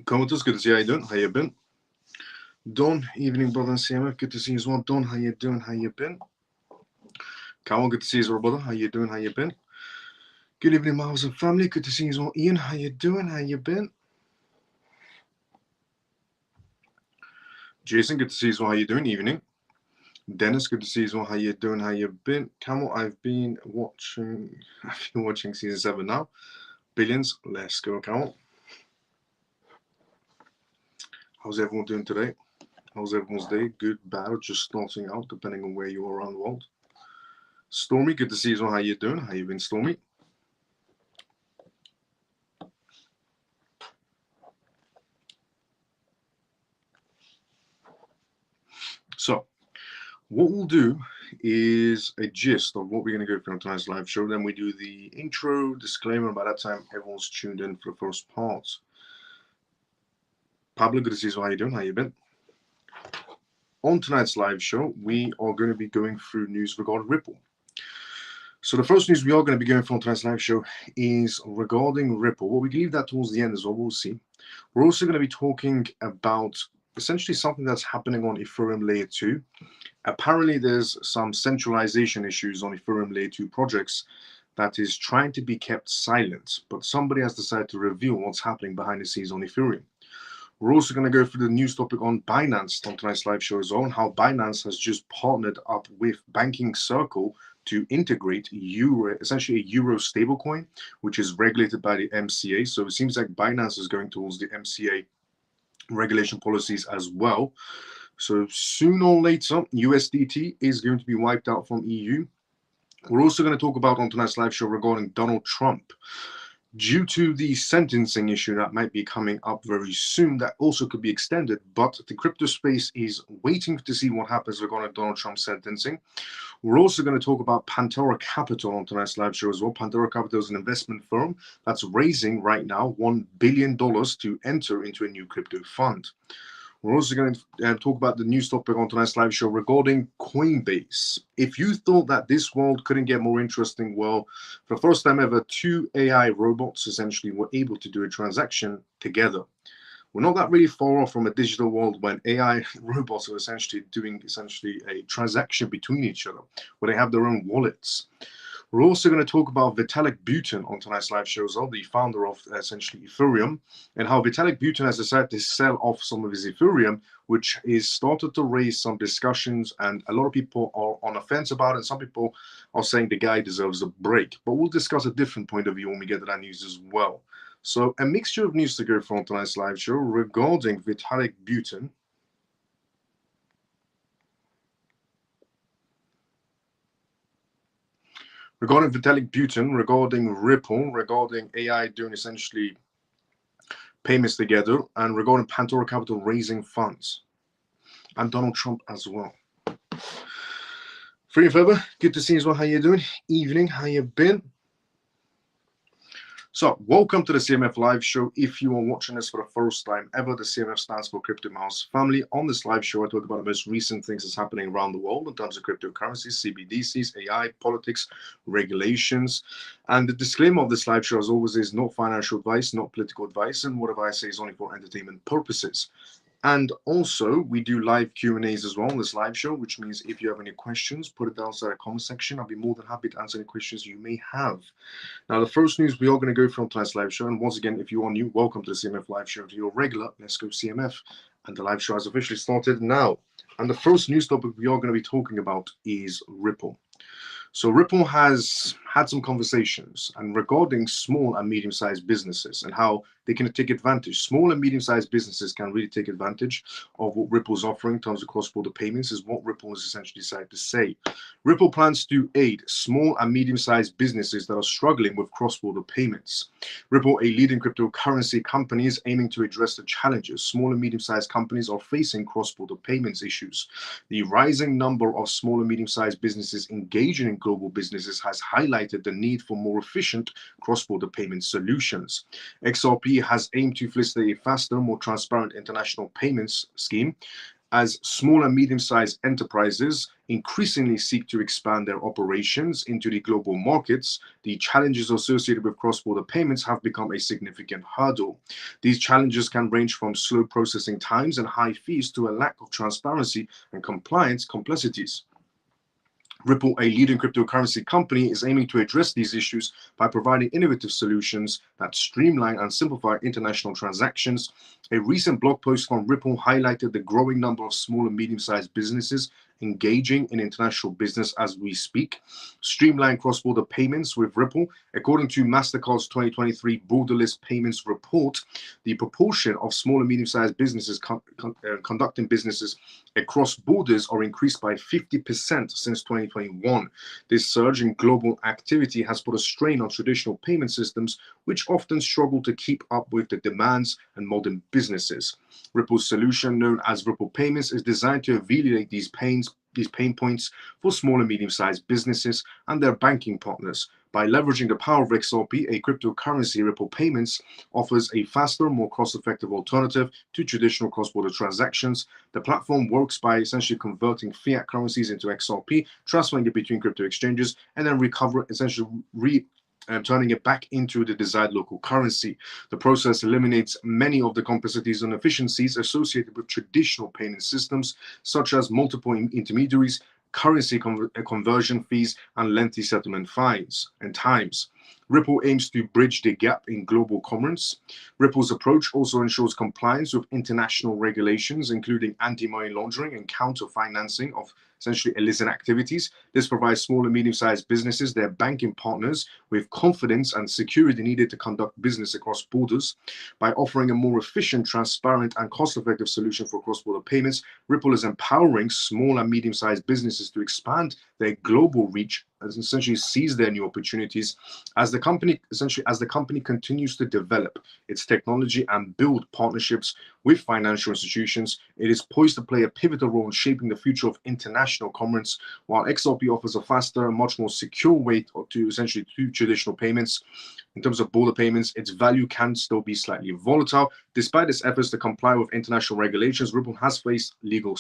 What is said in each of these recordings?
Comatose, good to see you. How you doing? How you been? Don, evening, brother and CMF. Good to see you as well. Don, how you doing? How you been? Carol, good to see you as well, brother. How you doing? How you been? Good evening, Miles and family. Good to see you as well. Ian, how you doing? How you been? Jason, good to see you as well. How you doing? Evening. Dennis, good to see you as well. How you doing? How you been? Camel, I've been watching season 7 now. Billions. Let's go, Camel. How's everyone doing today? How's everyone's day? Good, bad, or just starting out, depending on where you are around the world. Stormy, good to see you as well. How you doing? How you been, Stormy? So, what we'll do is a gist of what we're going to go through on tonight's live show. Then we do the intro, disclaimer. By that time, everyone's tuned in for the first part. Pablo, good to see you. How you doing? How you been? On tonight's live show, we are going to be going through news regarding Ripple. So the first news we are going to be going through on tonight's live show is regarding Ripple. Well, we can leave that towards the end as well. We'll see. We're also going to be talking about essentially something that's happening on Ethereum Layer 2. Apparently, there's some centralization issues on Ethereum Layer 2 projects that is trying to be kept silent, but somebody has decided to reveal what's happening behind the scenes on Ethereum. We're also going to go through the news topic on Binance on tonight's live show as well, and how Binance has just partnered up with Banking Circle to integrate Euro, essentially a Euro stablecoin, which is regulated by the MCA. So it seems like Binance is going towards the MCA regulation policies as well. So sooner or later, USDT is going to be wiped out from EU. We're also going to talk about on tonight's live show regarding Donald Trump. Due to the sentencing issue that might be coming up very soon, that also could be extended, but the crypto space is waiting to see what happens regarding Donald Trump's sentencing. We're also going to talk about Pantera Capital on tonight's live show as well. Pantera Capital is an investment firm that's raising right now $1 billion to enter into a new crypto fund. We're also going to talk about the news topic on tonight's live show regarding Coinbase. If you thought that this world couldn't get more interesting, well, for the first time ever, 2 AI robots essentially were able to do a transaction together. We're not that really far off from a digital world when AI robots are essentially doing a transaction between each other, where they have their own wallets. We're also going to talk about Vitalik Buterin on tonight's live show as well, the founder of essentially Ethereum, and how Vitalik Buterin has decided to sell off some of his Ethereum, which is started to raise some discussions, and a lot of people are on the fence about it. Some people are saying the guy deserves a break, but we'll discuss a different point of view when we get to that news as well. So a mixture of news to go for on tonight's live show regarding Vitalik Buterin. Regarding Vitalik Buterin, regarding Ripple, regarding AI doing essentially payments together, and regarding Pantera Capital raising funds, and Donald Trump as well. Free and further, good to see you as well. How you doing? Evening, how you been? So, welcome to the CMF live show. If you are watching this for the first time ever, the CMF stands for Crypto Mouse Family. On this live show, I talk about the most recent things that's happening around the world in terms of cryptocurrencies, CBDCs, AI, politics, regulations. And the disclaimer of this live show, as always, is not financial advice, not political advice, and whatever I say is only for entertainment purposes. And also, we do live Q&As as well on this live show, which means if you have any questions, put it down in the comment section. I'll be more than happy to answer any questions you may have. Now, the first news we are going to go from tonight's live show, and once again, if you are new, welcome to the CMF live show. If you're regular, let's go CMF. And the live show has officially started now. And the first news topic we are going to be talking about is Ripple. So Ripple has had some conversations and regarding small and medium-sized businesses and how they can take advantage. Small and medium-sized businesses can really take advantage of what Ripple's offering in terms of cross-border payments, is what Ripple has essentially decided to say. Ripple plans to aid small and medium-sized businesses that are struggling with cross-border payments. Ripple, a leading cryptocurrency company, is aiming to address the challenges small and medium-sized companies are facing cross-border payments issues. The rising number of small and medium-sized businesses engaging in global businesses has highlighted the need for more efficient cross-border payment solutions. XRP has aimed to facilitate a faster, more transparent international payments scheme As small and medium-sized enterprises increasingly seek to expand their operations into the global markets, the challenges associated with cross-border payments have become a significant hurdle. These challenges can range from slow processing times and high fees to a lack of transparency and compliance complexities. Ripple, a leading cryptocurrency company, is aiming to address these issues by providing innovative solutions that streamline and simplify international transactions. A recent blog post from Ripple highlighted the growing number of small and medium-sized businesses engaging in international business as we speak. Streamline cross-border payments with Ripple. According to MasterCard's 2023 Borderless Payments Report, the proportion of small and medium-sized businesses conducting businesses across borders are increased by 50% since 2021. This surge in global activity has put a strain on traditional payment systems, which often struggle to keep up with the demands and modern businesses. Ripple's solution, known as Ripple Payments, is designed to alleviate these pain points for small and medium-sized businesses and their banking partners. By leveraging the power of XRP, a cryptocurrency, Ripple Payments offers a faster, more cost-effective alternative to traditional cross-border transactions. The platform works by essentially converting fiat currencies into XRP, transferring it between crypto exchanges, and then turning it back into the desired local currency. The process eliminates many of the complexities and efficiencies associated with traditional payment systems, such as multiple intermediaries, currency conversion fees, and lengthy settlement fines and times. Ripple aims to bridge the gap in global commerce. Ripple's approach also ensures compliance with international regulations, including anti-money laundering and counter-financing of essentially illicit activities. This provides small and medium-sized businesses, their banking partners, with confidence and security needed to conduct business across borders. By offering a more efficient, transparent, and cost-effective solution for cross-border payments, Ripple is empowering small and medium-sized businesses to expand their global reach and essentially seize their new opportunities. As the company continues to develop its technology and build partnerships with financial institutions, it is poised to play a pivotal role in shaping the future of international commerce. While XRP offers a faster and much more secure way to essentially do traditional payments, in terms of border payments, its value can still be slightly volatile. Despite its efforts to comply with international regulations, Ripple has faced legal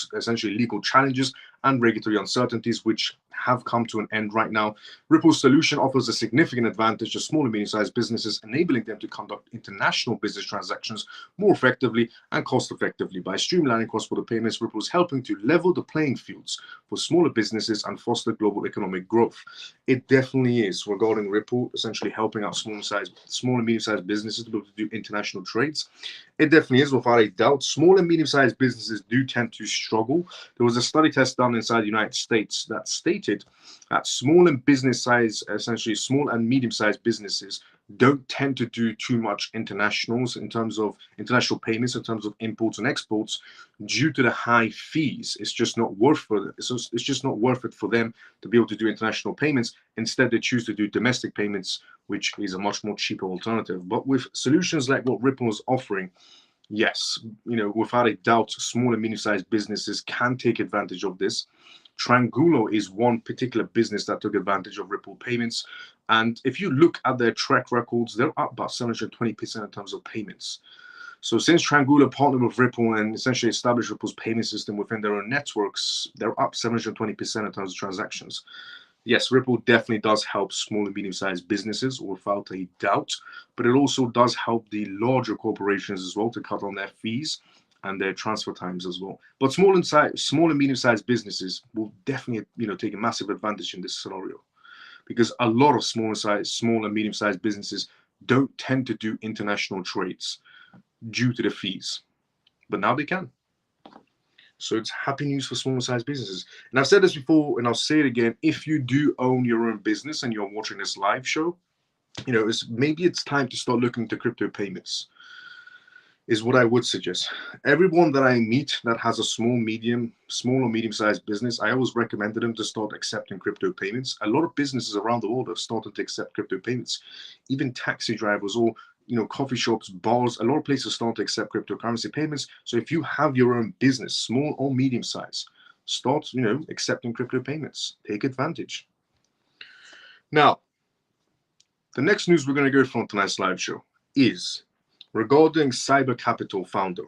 challenges and regulatory uncertainties, which have come to an end right now. Ripple's solution offers a significant advantage to small and medium-sized businesses, enabling them to conduct international business transactions more effectively and cost-effectively. By streamlining cross-border payments, Ripple is helping to level the playing fields for smaller businesses and foster global economic growth. It definitely is, regarding Ripple, essentially helping out small and medium-sized businesses to be able to do international trades. It definitely is, without a doubt. Small and medium-sized businesses do tend to struggle. There was a study test done inside the United States that stated that small and medium-sized businesses don't tend to do too much internationals in terms of international payments, in terms of imports and exports, due to the high fees. It's just not worth it for them to be able to do international payments. Instead, they choose to do domestic payments, which is a much more cheaper alternative. But with solutions like what Ripple is offering, yes, without a doubt, small and medium-sized businesses can take advantage of this. Trangulo is one particular business that took advantage of Ripple payments. And if you look at their track records, they're up about 720% in terms of payments. So since Trangulo partnered with Ripple and essentially established Ripple's payment system within their own networks, they're up 720% in terms of transactions. Yes, Ripple definitely does help small and medium-sized businesses, without a doubt, but it also does help the larger corporations as well to cut on their fees and their transfer times as well. But small and medium-sized businesses will definitely, take a massive advantage in this scenario, because a lot of small and medium-sized businesses don't tend to do international trades due to the fees, but now they can. So it's happy news for small and sized businesses. And I've said this before, and I'll say it again: if you do own your own business and you're watching this live show, maybe it's time to start looking to crypto payments, is what I would suggest. Everyone that I meet that has a small or medium-sized business, I always recommended them to start accepting crypto payments. A lot of businesses around the world have started to accept crypto payments. Even taxi drivers or coffee shops, bars, a lot of places start to accept cryptocurrency payments. So if you have your own business, small or medium size, start, accepting crypto payments. Take advantage. Now, the next news we're going to go from tonight's live show is regarding Cyber Capital founder,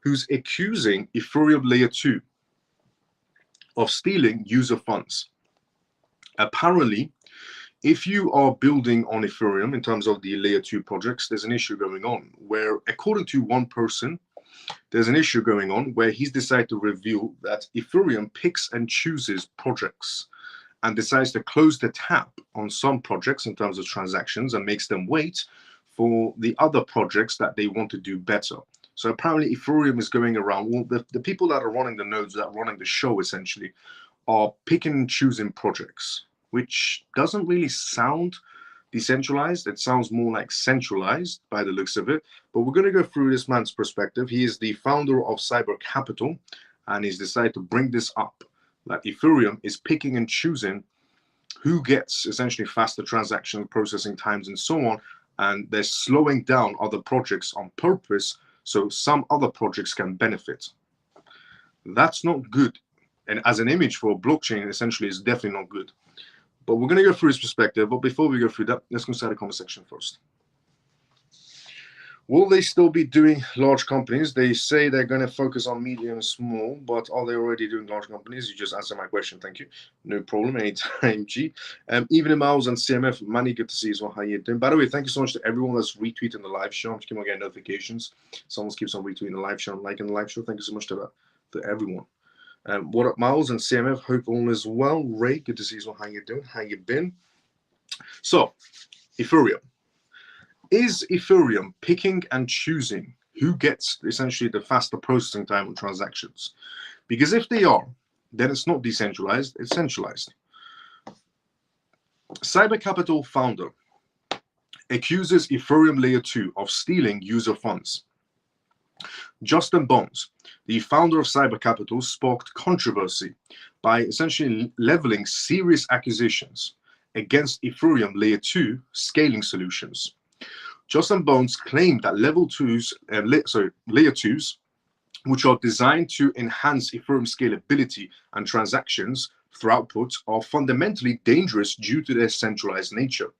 who's accusing Ethereum Layer 2 of stealing user funds. Apparently, if you are building on Ethereum in terms of the Layer 2 projects, there's an issue going on where, according to one person, there's an issue going on where he's decided to reveal that Ethereum picks and chooses projects and decides to close the tap on some projects in terms of transactions and makes them wait for the other projects that they want to do better. So apparently Ethereum is going around, well, the people that are running the nodes, that are running the show essentially, are picking and choosing projects, which doesn't really sound decentralized. It sounds more like centralized by the looks of it. But we're going to go through this man's perspective. He is the founder of Cyber Capital, and he's decided to bring this up, that Ethereum is picking and choosing who gets essentially faster transaction processing times and so on, and they're slowing down other projects on purpose so some other projects can benefit. That's not good. And as an image for a blockchain, essentially, is definitely not good. But we're going to go through his perspective. But before we go through that, let's go start the conversation first. Will they still be doing large companies? They say they're going to focus on medium and small, but are they already doing large companies? You just answered my question. Thank you. No problem. Anytime, G. Evening, Miles and CMF. Manny, good to see you as well. How you doing? By the way, thank you so much to everyone that's retweeting the live show. I'm just keep on getting notifications. Someone keeps on retweeting the live show and liking the live show. Thank you so much to everyone. What up, Miles and CMF? Hope all is well. Ray, good to see you as well. How you doing? How you been? So, Ethereum. Is Ethereum picking and choosing who gets essentially the faster processing time on transactions? Because if they are, then it's not decentralized, it's centralized. Cyber Capital founder accuses Ethereum Layer 2 of stealing user funds. Justin Bones, the founder of Cyber Capital, sparked controversy by essentially leveling serious accusations against Ethereum Layer 2 scaling solutions. Justin Bones claimed that Layer 2s, which are designed to enhance Ethereum scalability and transactions throughput, are fundamentally dangerous due to their centralized nature.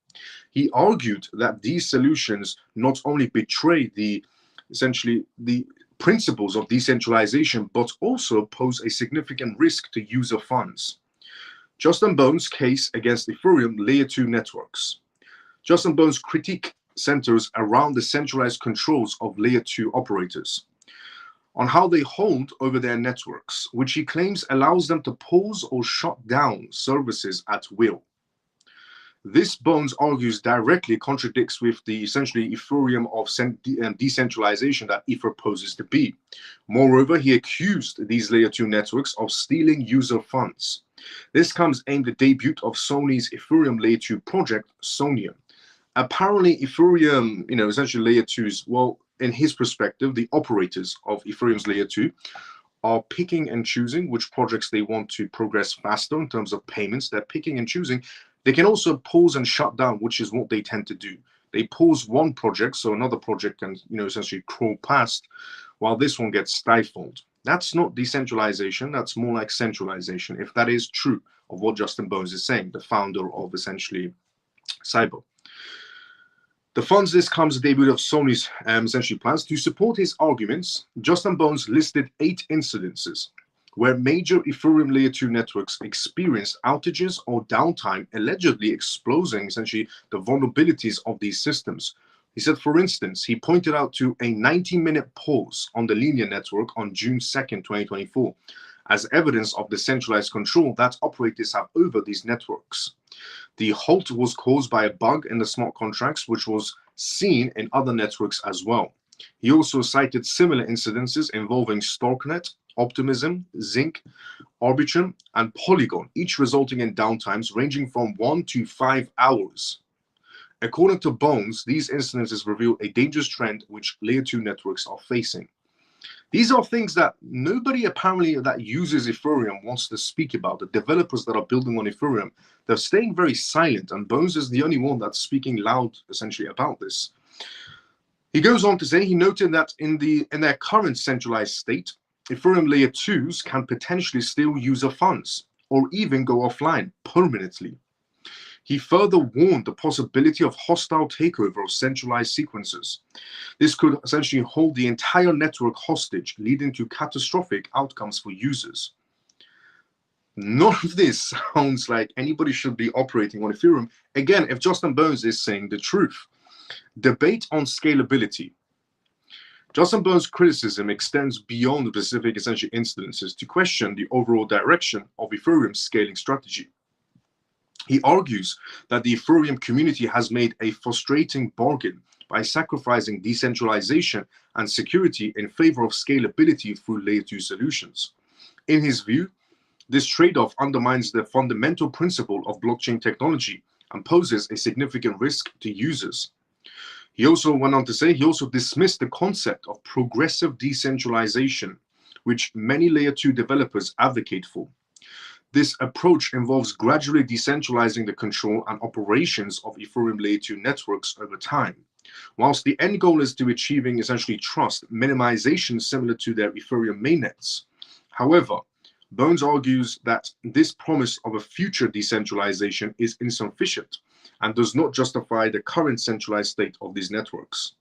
He argued that these solutions not only betray essentially the principles of decentralization, but also pose a significant risk to user funds. Justin Bones' case against Ethereum Layer 2 networks. Justin Bones' critique centers around the centralized controls of Layer 2 operators, on how they hold over their networks, which he claims allows them to pause or shut down services at will. This, Bones argues, directly contradicts with the essentially Ethereum of decentralization that Ether poses to be. Moreover, he accused these Layer 2 networks of stealing user funds. This comes aimed at the debut of Sony's Ethereum Layer 2 project, Sonia. Apparently, Ethereum, essentially Layer 2s, well, in his perspective, the operators of Ethereum's Layer 2 are picking and choosing which projects they want to progress faster in terms of payments. They're picking and choosing. They can also pause and shut down, which is what they tend to do. They pause one project, so another project can, essentially crawl past, while this one gets stifled. That's not decentralization. That's more like centralization, if that is true of what Justin Bones is saying, the founder of essentially Cyber. The funds this comes the debut of Sony's essentially plans. To support his arguments, Justin Bones listed 8 incidences where major Ethereum Layer 2 networks experienced outages or downtime, allegedly exposing essentially the vulnerabilities of these systems. He said, for instance, he pointed out to a 90-minute pause on the Linear network on June 2nd, 2024, as evidence of the centralized control that operators have over these networks. The halt was caused by a bug in the smart contracts, which was seen in other networks as well. He also cited similar incidences involving Starknet, Optimism, Zinc, Arbitrum, and Polygon, each resulting in downtimes ranging from 1 to 5 hours. According to Bones, these incidences reveal a dangerous trend which Layer 2 networks are facing. These are things that nobody apparently that uses Ethereum wants to speak about. The developers that are building on Ethereum, they're staying very silent, and Bones is the only one that's speaking loud, essentially, about this. He goes on to say, he noted that in their current centralized state, Ethereum Layer 2s can potentially steal user funds, or even go offline permanently. He further warned the possibility of hostile takeover of centralized sequences. This could essentially hold the entire network hostage, leading to catastrophic outcomes for users. None of this sounds like anybody should be operating on Ethereum. Again, if Justin Bones is saying the truth. Debate on scalability. Justin Bones' criticism extends beyond the specific essential incidences to question the overall direction of Ethereum's scaling strategy. He argues that the Ethereum community has made a frustrating bargain by sacrificing decentralization and security in favor of scalability through layer 2 solutions. In his view, this trade-off undermines the fundamental principle of blockchain technology and poses a significant risk to users. He also went on to say he also dismissed the concept of progressive decentralization, which many layer 2 developers advocate for. This approach involves gradually decentralizing the control and operations of Ethereum layer 2 networks over time. Whilst the end goal is to achieving essentially trust minimization similar to their Ethereum mainnets. However, Bones argues that this promise of a future decentralization is insufficient and does not justify the current centralized state of these networks.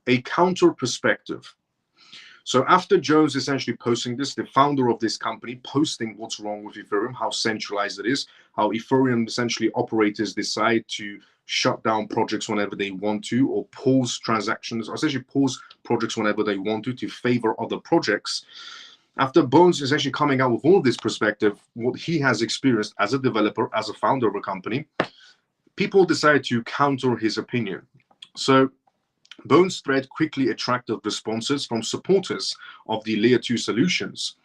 A counter perspective. So after Jones essentially posting this, the founder of this company posting what's wrong with Ethereum, how centralized it is, how Ethereum essentially operators decide to shut down projects whenever they want to, or pause transactions, or essentially pause projects whenever they want to favor other projects. After Bones is actually coming out with all this perspective, what he has experienced as a developer, as a founder of a company, people decided to counter his opinion. So Bones' thread quickly attracted responses from supporters of the layer 2 solutions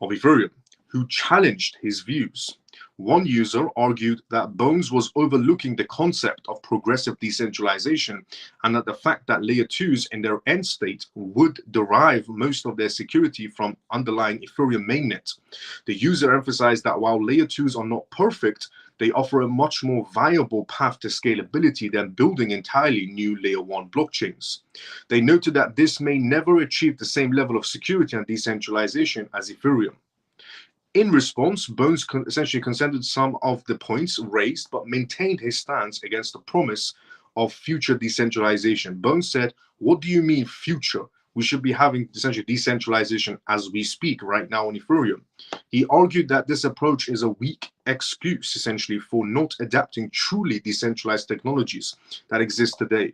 of Ethereum, who challenged his views. One user argued that Bones was overlooking the concept of progressive decentralization and that the fact that layer 2s in their end state would derive most of their security from underlying Ethereum mainnet. The user emphasized that while layer 2s are not perfect, they offer a much more viable path to scalability than building entirely new layer 1 blockchains. They noted that this may never achieve the same level of security and decentralization as Ethereum. In response, Bones essentially consented some of the points raised, but maintained his stance against the promise of future decentralization. Bones said, "What do you mean future? We should be having essentially decentralization as we speak right now on Ethereum." He argued that this approach is a weak excuse essentially for not adapting truly decentralized technologies that exist today.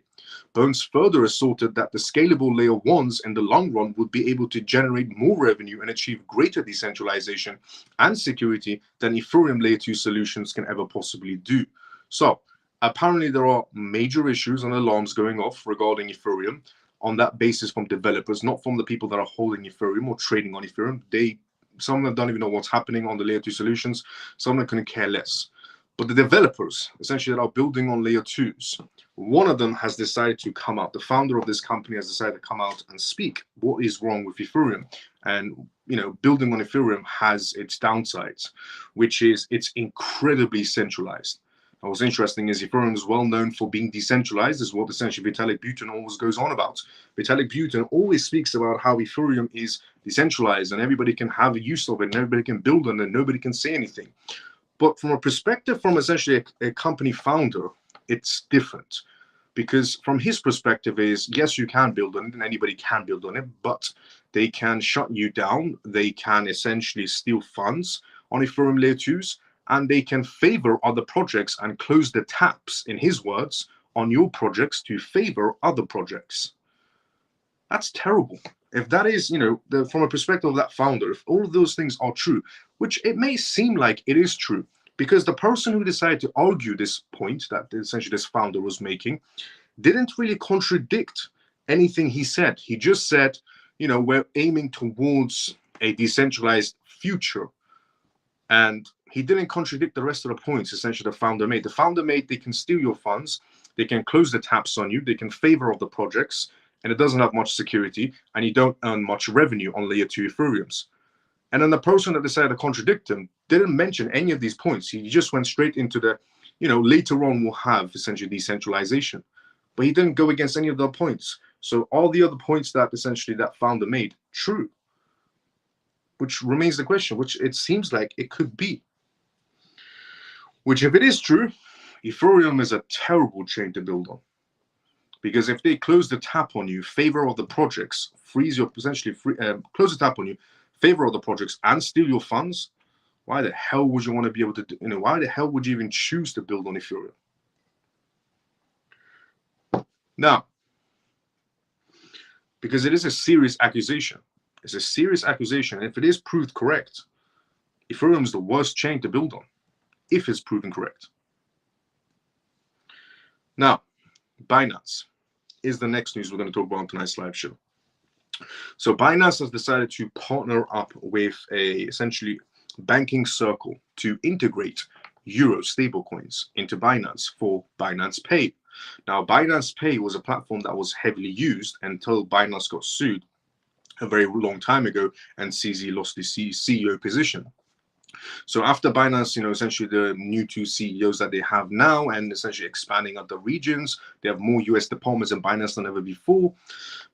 Bones further asserted that the scalable layer 1s in the long run would be able to generate more revenue and achieve greater decentralization and security than Ethereum layer 2 solutions can ever possibly do. So apparently there are major issues and alarms going off regarding Ethereum on that basis from developers, not from the people that are holding Ethereum or trading on Ethereum. Some of them don't even know what's happening on the layer 2 solutions. Some of them couldn't care less. But the developers, essentially, that are building on layer 2s, one of them has decided to come out. The founder of this company has decided to come out and speak what is wrong with Ethereum. And, building on Ethereum has its downsides, which is it's incredibly centralized. And what's interesting is Ethereum is well known for being decentralized, is what essentially Vitalik Buterin always goes on about. Vitalik Buterin always speaks about how Ethereum is decentralized and everybody can have use of it and everybody can build on it and nobody can say anything. But from a perspective from essentially a company founder, it's different. Because from his perspective is, yes, you can build on it and anybody can build on it, but they can shut you down. They can essentially steal funds on Ethereum layer 2s. And they can favor other projects and close the taps, in his words, on your projects to favor other projects. That's terrible. If that is, from a perspective of that founder, if all of those things are true, which it may seem like it is true, because the person who decided to argue this point that essentially this founder was making didn't really contradict anything he said. He just said, we're aiming towards a decentralized future. And he didn't contradict the rest of the points essentially the founder made. The founder made they can steal your funds, they can close the taps on you, they can favor other projects, and it doesn't have much security, and you don't earn much revenue on layer 2 Ethereums. And then the person that decided to contradict him didn't mention any of these points. He just went straight into the, later on we'll have essentially decentralization. But he didn't go against any of the points. So all the other points that essentially that founder made, true. Which remains the question, which it seems like it could be. Which if it is true, Ethereum is a terrible chain to build on, because if they close the tap on you, favor of the projects, freeze your essentially close the tap on you, favor of the projects, and steal your funds, why the hell would you want to be able to do, why the hell would you even choose to build on Ethereum? Now, because it is a serious accusation. It's a serious accusation. And if it is proved correct, Ethereum is the worst chain to build on, if it's proven correct. Now, Binance is the next news we're going to talk about on tonight's live show. So Binance has decided to partner up with a essentially banking circle to integrate Euro stablecoins into Binance for Binance Pay. Now, Binance Pay was a platform that was heavily used until Binance got sued a very long time ago and CZ lost the CEO position. So after Binance, essentially the new two CEOs that they have now and essentially expanding other regions, they have more US departments in Binance than ever before.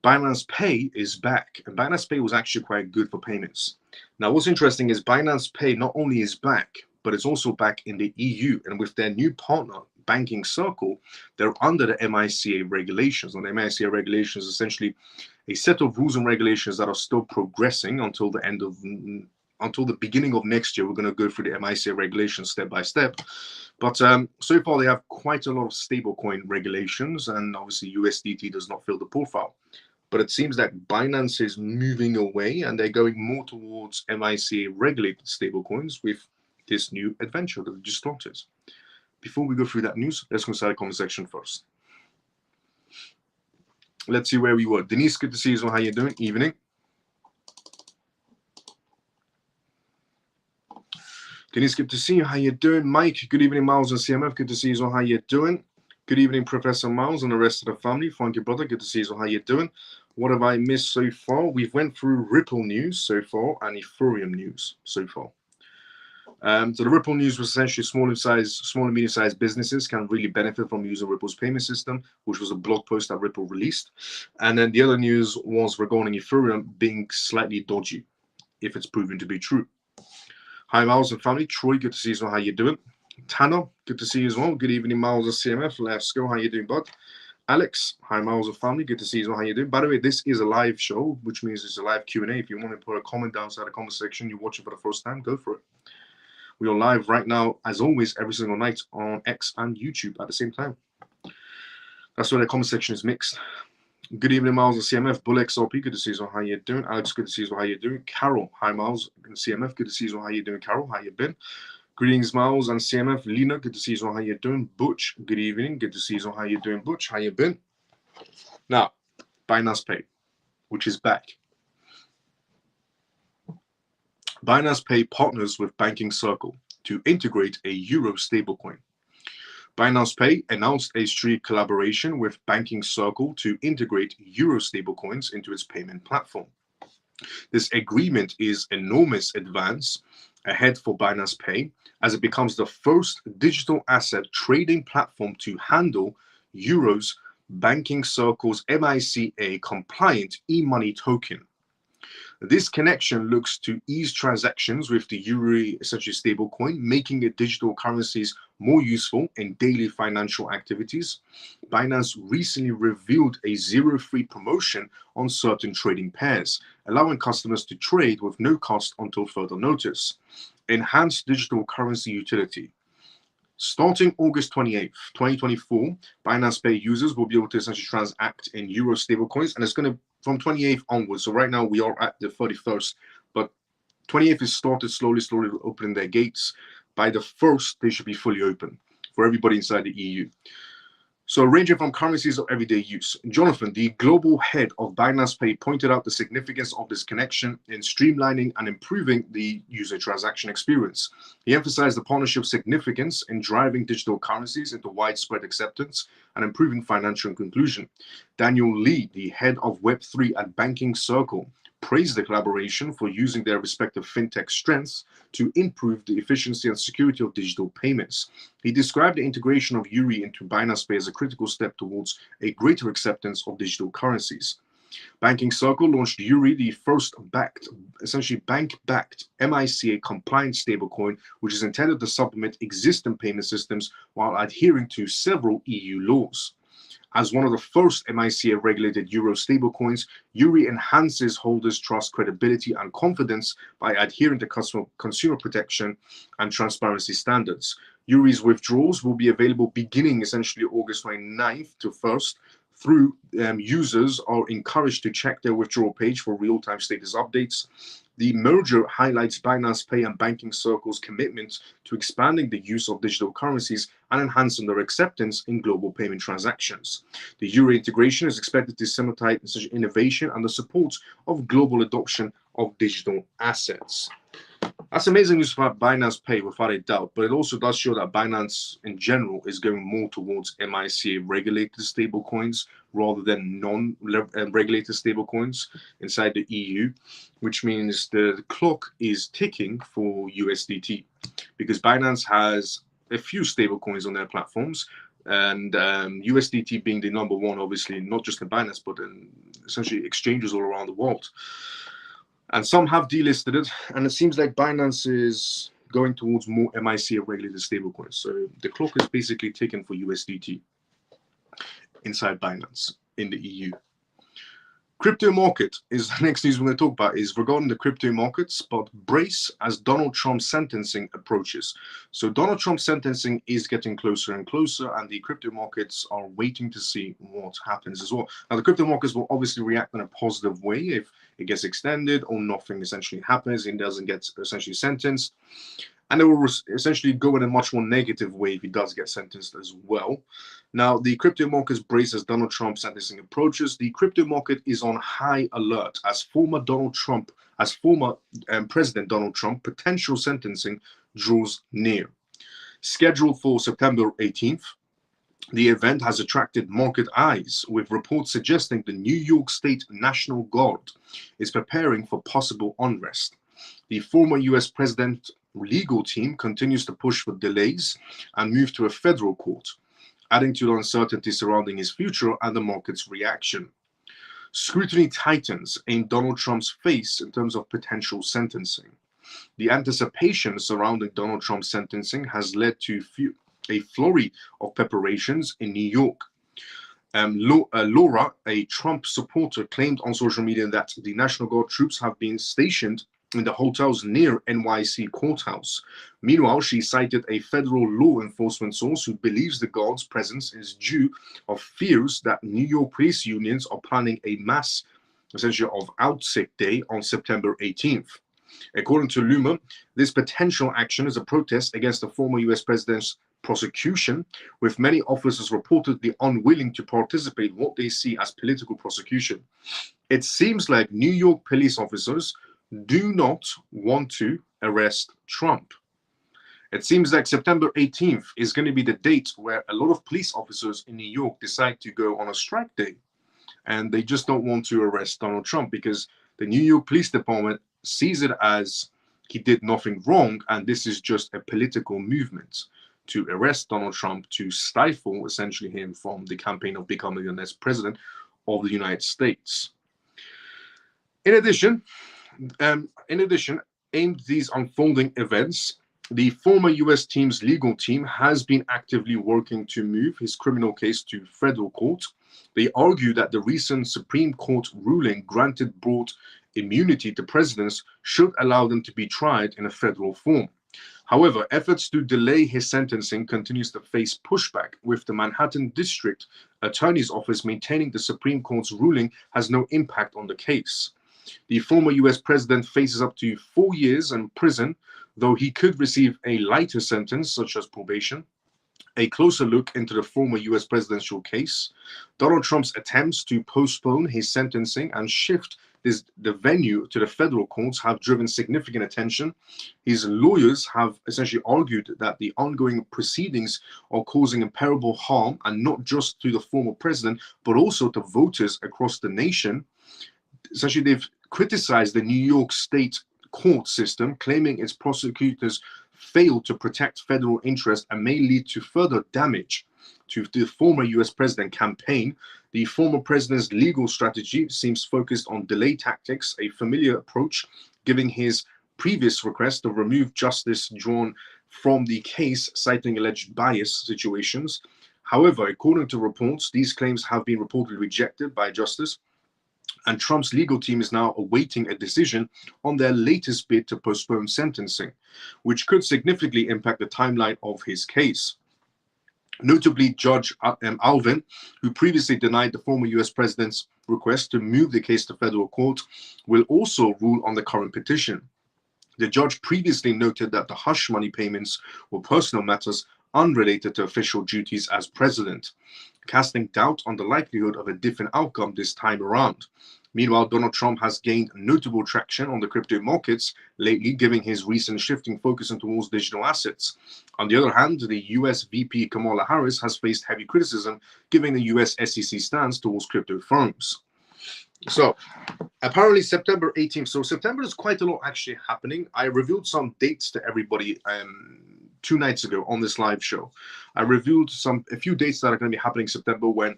Binance Pay is back, and Binance Pay was actually quite good for payments. Now, what's interesting is Binance Pay not only is back, but it's also back in the EU, and with their new partner, Banking Circle, they're under the MiCA regulations. And the MiCA regulations is essentially a set of rules and regulations that are still progressing until the beginning of next year. We're going to go through the MiCA regulations step by step. But so far, they have quite a lot of stablecoin regulations, and obviously USDT does not fill the profile. But it seems that Binance is moving away, and they're going more towards MiCA regulated stablecoins with this new adventure that they just started. Before we go through that news, let's go inside the comment section first. Let's see where we were. Denise, good to see you. How you doing? Evening. Denise, good to see you. How you doing? Mike, good evening. Miles and CMF, good to see you. How you doing? Good evening, Professor Miles and the rest of the family. Thank you, brother. Good to see you. How you doing? What have I missed so far? We've went through Ripple news so far and Ethereum news so far. So the Ripple news was essentially small and medium-sized businesses can really benefit from using Ripple's payment system, which was a blog post that Ripple released. And then the other news was regarding Ethereum being slightly dodgy, if it's proven to be true. Hi, Miles and family. Troy, good to see you. How you doing? Tanner, good to see you as well. Good evening, Miles and CMF. Let's go. How you doing, bud? Alex, hi, Miles and family. Good to see you. How you doing? By the way, this is a live show, which means it's a live Q&A. If you want to put a comment down inside the comment section, you're watching for the first time, go for it. We are live right now, as always, every single night on X and YouTube at the same time. That's why the comment section is mixed. Good evening, Miles and CMF. Bull XRP, good to see you. How you doing? Alex, good to see you. How you doing? Carol, hi, Miles and CMF. Good to see you. How you doing, Carol? How you been? Greetings, Miles and CMF. Lena, good to see you. How you doing? Butch, good evening. Good to see you. How you doing, Butch? How you been? Now, Binance Pay, which is back. Binance Pay partners with Banking Circle to integrate a Euro stablecoin. Binance Pay announced a strategic collaboration with Banking Circle to integrate Euro stablecoins into its payment platform. This agreement is an enormous advance ahead for Binance Pay, as it becomes the first digital asset trading platform to handle Euro's Banking Circle's MiCA compliant e-money token. This connection looks to ease transactions with the Euro essentially stablecoin, making it digital currencies more useful in daily financial activities. Binance recently revealed a zero-fee promotion on certain trading pairs, allowing customers to trade with no cost until further notice. Enhanced digital currency utility. Starting August 28th, 2024, Binance Pay users will be able to essentially transact in Euro stablecoins, and it's going to from 28th onwards. So right now we are at the 31st, but 28th is started slowly opening their gates. By the 1st, they should be fully open for everybody inside the EU. So ranging from currencies of everyday use. Jonathan, the global head of Binance Pay, pointed out the significance of this connection in streamlining and improving the user transaction experience. He emphasized the partnership's significance in driving digital currencies into widespread acceptance and improving financial inclusion. Daniel Lee, the head of Web3 at Banking Circle, praised the collaboration for using their respective fintech strengths to improve the efficiency and security of digital payments. He described the integration of Euro into Binance Pay as a critical step towards a greater acceptance of digital currencies. Banking Circle launched Yuri, the first essentially bank-backed MiCA compliant stablecoin, which is intended to supplement existing payment systems while adhering to several EU laws. As one of the first MiCA regulated Euro stablecoins, Yuri enhances holders' trust, credibility, and confidence by adhering to consumer protection and transparency standards. Yuri's withdrawals will be available beginning essentially August 29th to 1st. Through users are encouraged to check their withdrawal page for real-time status updates. The merger highlights Binance Pay and Banking Circle's commitment to expanding the use of digital currencies and enhancing their acceptance in global payment transactions. The Euro integration is expected to facilitate innovation and the support of global adoption of digital assets. That's amazing news for Binance Pay, without a doubt, but it also does show that Binance in general is going more towards MiCA regulated stablecoins rather than non-regulated stablecoins inside the EU, which means the clock is ticking for USDT, because Binance has a few stablecoins on their platforms, and USDT being the number one, obviously, not just in Binance, but in essentially exchanges all around the world. And some have delisted it, and it seems like Binance is going towards more MiCA regulated stablecoins. So the clock is basically ticking for USDT inside Binance in the EU. Crypto market is the next news we're going to talk about, is regarding the crypto markets, but brace as Donald Trump's sentencing approaches. So Donald Trump's sentencing is getting closer and closer, and the crypto markets are waiting to see what happens as well. Now, the crypto markets will obviously react in a positive way if it gets extended or nothing essentially happens and doesn't get essentially sentenced. And it will essentially go in a much more negative way if he does get sentenced as well. Now, the crypto markets brace as Donald Trump's sentencing approaches. The crypto market is on high alert as former President Donald Trump potential sentencing draws near. Scheduled for September 18th, the event has attracted market eyes, with reports suggesting the New York State National Guard is preparing for possible unrest. The former U.S. president legal team continues to push for delays and move to a federal court, adding to the uncertainty surrounding his future and the market's reaction. Scrutiny tightens in Donald Trump's face in terms of potential sentencing. The anticipation surrounding Donald Trump's sentencing has led to a flurry of preparations in New York. Laura, a Trump supporter, claimed on social media that the National Guard troops have been stationed in the hotels near NYC courthouse. Meanwhile, she cited a federal law enforcement source who believes the Guard's presence is due of fears that New York police unions are planning a mass, essentially, of Outsick Day on September 18th. According to Luma, this potential action is a protest against the former U.S. president's prosecution, with many officers reportedly unwilling to participate in what they see as political prosecution. It seems like New York police officers do not want to arrest Trump. It seems like September 18th is going to be the date where a lot of police officers in New York decide to go on a strike day, and they just don't want to arrest Donald Trump because the New York Police Department sees it as he did nothing wrong, and this is just a political movement to arrest Donald Trump, to stifle essentially him from the campaign of becoming the next president of the United States. In addition, aimed these unfolding events, the former U.S. team's legal team has been actively working to move his criminal case to federal court. They argue that the recent Supreme Court ruling granted broad immunity to presidents should allow them to be tried in a federal form. However, efforts to delay his sentencing continues to face pushback, with the Manhattan District Attorney's Office maintaining the Supreme Court's ruling has no impact on the case. The former U.S. president faces up to 4 years in prison, though he could receive a lighter sentence, such as probation. A closer look into the former U.S. presidential case, Donald Trump's attempts to postpone his sentencing and shift the venue to the federal courts have driven significant attention. His lawyers have essentially argued that the ongoing proceedings are causing irreparable harm, and not just to the former president, but also to voters across the nation. Essentially, they've criticized the New York State court system, claiming its prosecutors failed to protect federal interests and may lead to further damage to the former US president campaign, the former president's legal strategy seems focused on delay tactics, a familiar approach, giving his previous request to remove justice drawn from the case, citing alleged bias situations. However, according to reports, these claims have been reportedly rejected by justice, and Trump's legal team is now awaiting a decision on their latest bid to postpone sentencing, which could significantly impact the timeline of his case. Notably, Judge Alvin, who previously denied the former US president's request to move the case to federal court, will also rule on the current petition. The judge previously noted that the hush money payments were personal matters unrelated to official duties as president, casting doubt on the likelihood of a different outcome this time around. Meanwhile, Donald Trump has gained notable traction on the crypto markets lately, giving his recent shifting focus towards digital assets. On the other hand, the US VP Kamala Harris has faced heavy criticism, giving the US SEC stance towards crypto firms. So, apparently September 18th. So September is quite a lot actually happening. I revealed some dates to everybody 2 nights ago on this live show. I revealed a few dates that are going to be happening in September when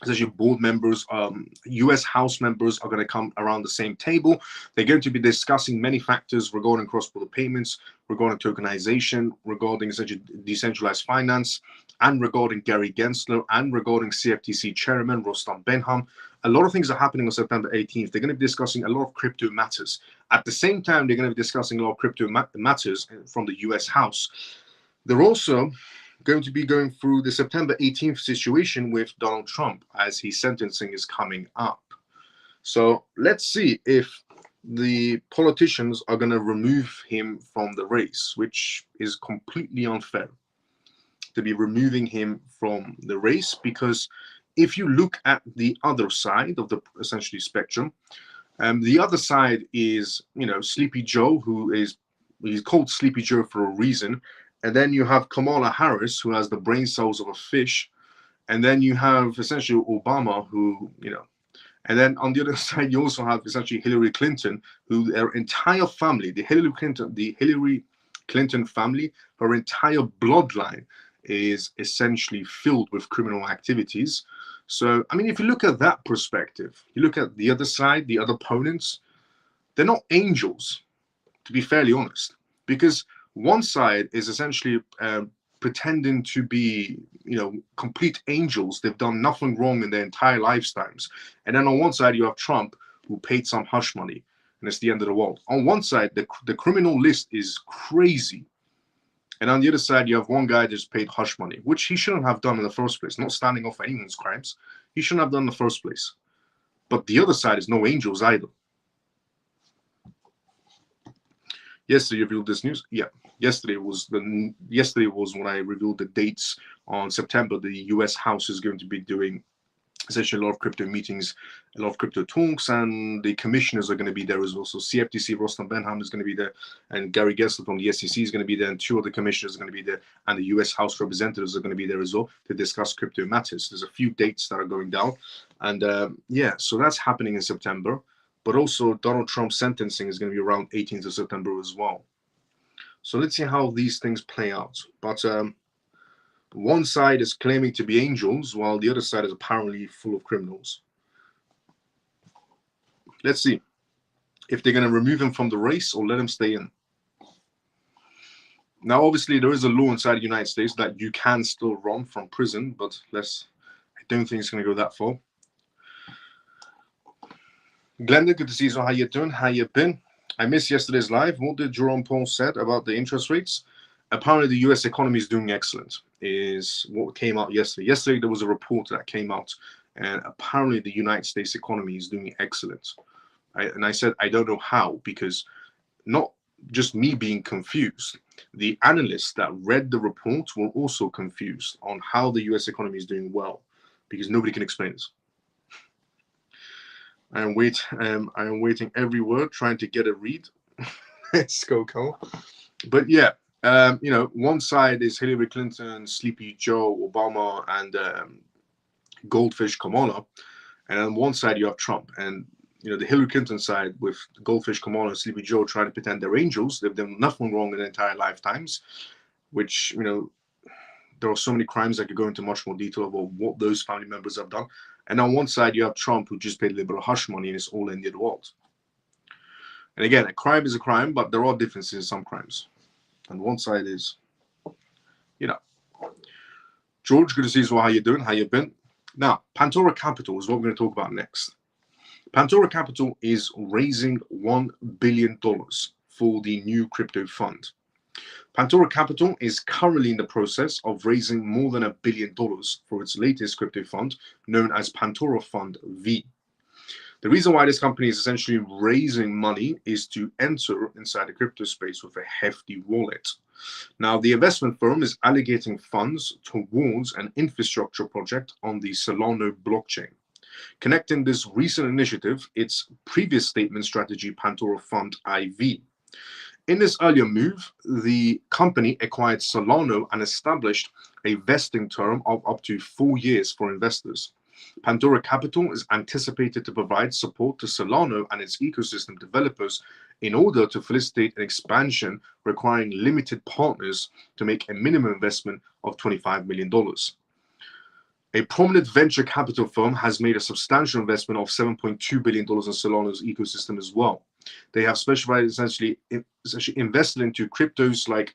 essentially board members, US House members are going to come around the same table. They're going to be discussing many factors regarding cross-border payments, regarding tokenization, regarding essentially decentralized finance, and regarding Gary Gensler, and regarding CFTC chairman Rostam Benham. A lot of things are happening on September 18th. They're going to be discussing a lot of crypto matters. At the same time, they're going to be discussing a lot of crypto matters from the US House. They're also going to be going through the September 18th situation with Donald Trump as his sentencing is coming up. So let's see if the politicians are going to remove him from the race, which is completely unfair to be removing him from the race, because if you look at the other side of the essentially spectrum, the other side is, Sleepy Joe, he's called Sleepy Joe for a reason. And then you have Kamala Harris, who has the brain cells of a fish. And then you have essentially Obama, who, and then on the other side, you also have essentially Hillary Clinton, who their entire family, the Hillary Clinton family, her entire bloodline is essentially filled with criminal activities. So, I mean, if you look at that perspective, you look at the other side, the other opponents, they're not angels, to be fairly honest, because one side is essentially pretending to be, complete angels. They've done nothing wrong in their entire lifetimes. And then on one side, you have Trump, who paid some hush money, and it's the end of the world. On one side, the criminal list is crazy. And on the other side, you have one guy that's paid hush money, which he shouldn't have done in the first place, not standing off anyone's crimes. He shouldn't have done in the first place. But the other side is no angels either. Yesterday, you revealed this news? Yeah. Yesterday was when I revealed the dates on September. The US House is going to be doing essentially a lot of crypto meetings, a lot of crypto talks, and the commissioners are going to be there as well. So CFTC, Rostam Benham is going to be there, and Gary Gensler from the SEC is going to be there, and 2 other commissioners are going to be there, and the US House representatives are going to be there as well to discuss crypto matters. There's a few dates that are going down, and so that's happening in September. But also Donald Trump's sentencing is going to be around 18th of September as well. So let's see how these things play out. But one side is claiming to be angels, while the other side is apparently full of criminals. Let's see if they're going to remove him from the race or let him stay in. Now, obviously, there is a law inside the United States that you can still run from prison, but I don't think it's going to go that far. Glenda, good to see you. So how you doing? How you been? I missed yesterday's live. What did Jerome Powell said about the interest rates? Apparently, the U.S. economy is doing excellent, is what came out yesterday. Yesterday, there was a report that came out, and apparently the United States economy is doing excellent. I said, I don't know how, because not just me being confused. The analysts that read the report were also confused on how the U.S. economy is doing well, because nobody can explain this. I am waiting every word, trying to get a read. Let's go, Cole. But yeah, one side is Hillary Clinton, Sleepy Joe, Obama, and Goldfish Kamala, and on one side you have Trump. And the Hillary Clinton side with Goldfish Kamala and Sleepy Joe trying to pretend they're angels. They've done nothing wrong in their entire lifetimes, which there are so many crimes. I could go into much more detail about what those family members have done. And on one side, you have Trump, who just paid a little bit of hush money and it's all in the world. And again, a crime is a crime, but there are differences in some crimes. And one side is, you know. George, good to see you as well. How you doing? How you been? Now, Pantoro Capital is what we're going to talk about next. Pantoro Capital is raising $1 billion for the new crypto fund. Pantoro Capital is currently in the process of raising more than $1 billion for its latest crypto fund, known as Pantoro Fund V. The reason why this company is essentially raising money is to enter inside the crypto space with a hefty wallet. Now, the investment firm is allocating funds towards an infrastructure project on the Solana blockchain. Connecting this recent initiative, its previous statement strategy, Pantoro Fund IV. In this earlier move, the company acquired Solana and established a vesting term of up to 4 years for investors. Pantoro Capital is anticipated to provide support to Solana and its ecosystem developers in order to facilitate an expansion requiring limited partners to make a minimum investment of $25 million. A prominent venture capital firm has made a substantial investment of $7.2 billion in Solana's ecosystem as well. They have specialized essentially invested into cryptos like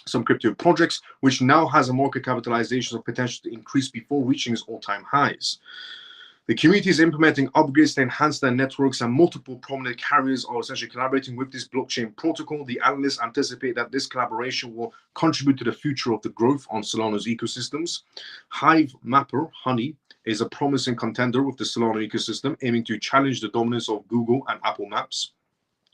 some crypto projects, which now has a market capitalization of potential to increase before reaching its all-time highs. The community is implementing upgrades to enhance their networks, and multiple prominent carriers are essentially collaborating with this blockchain protocol. The analysts anticipate that this collaboration will contribute to the future of the growth on Solana's ecosystems. Hive Mapper Honey is a promising contender with the Solana ecosystem, aiming to challenge the dominance of Google and Apple Maps.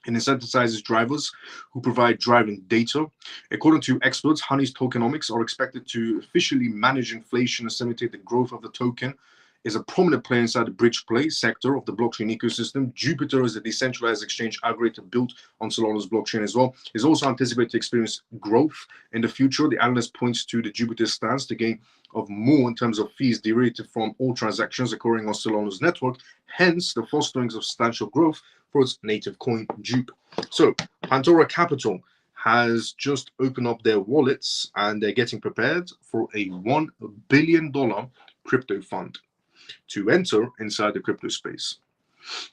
It incentivizes drivers who provide driving data. According to experts, Honey's tokenomics are expected to officially manage inflation and facilitate the growth of the token. Is a prominent player inside the bridge play sector of the blockchain ecosystem. Jupiter is a decentralized exchange algorithm built on Solana's blockchain as well. Is also anticipated to experience growth in the future. The analyst points to the Jupiter stance to gain of more in terms of fees derived from all transactions occurring on Solana's network, hence the fostering of substantial growth for its native coin, Jupe. So, Pantoro Capital has just opened up their wallets and they're getting prepared for a $1 billion crypto fund to enter inside the crypto space.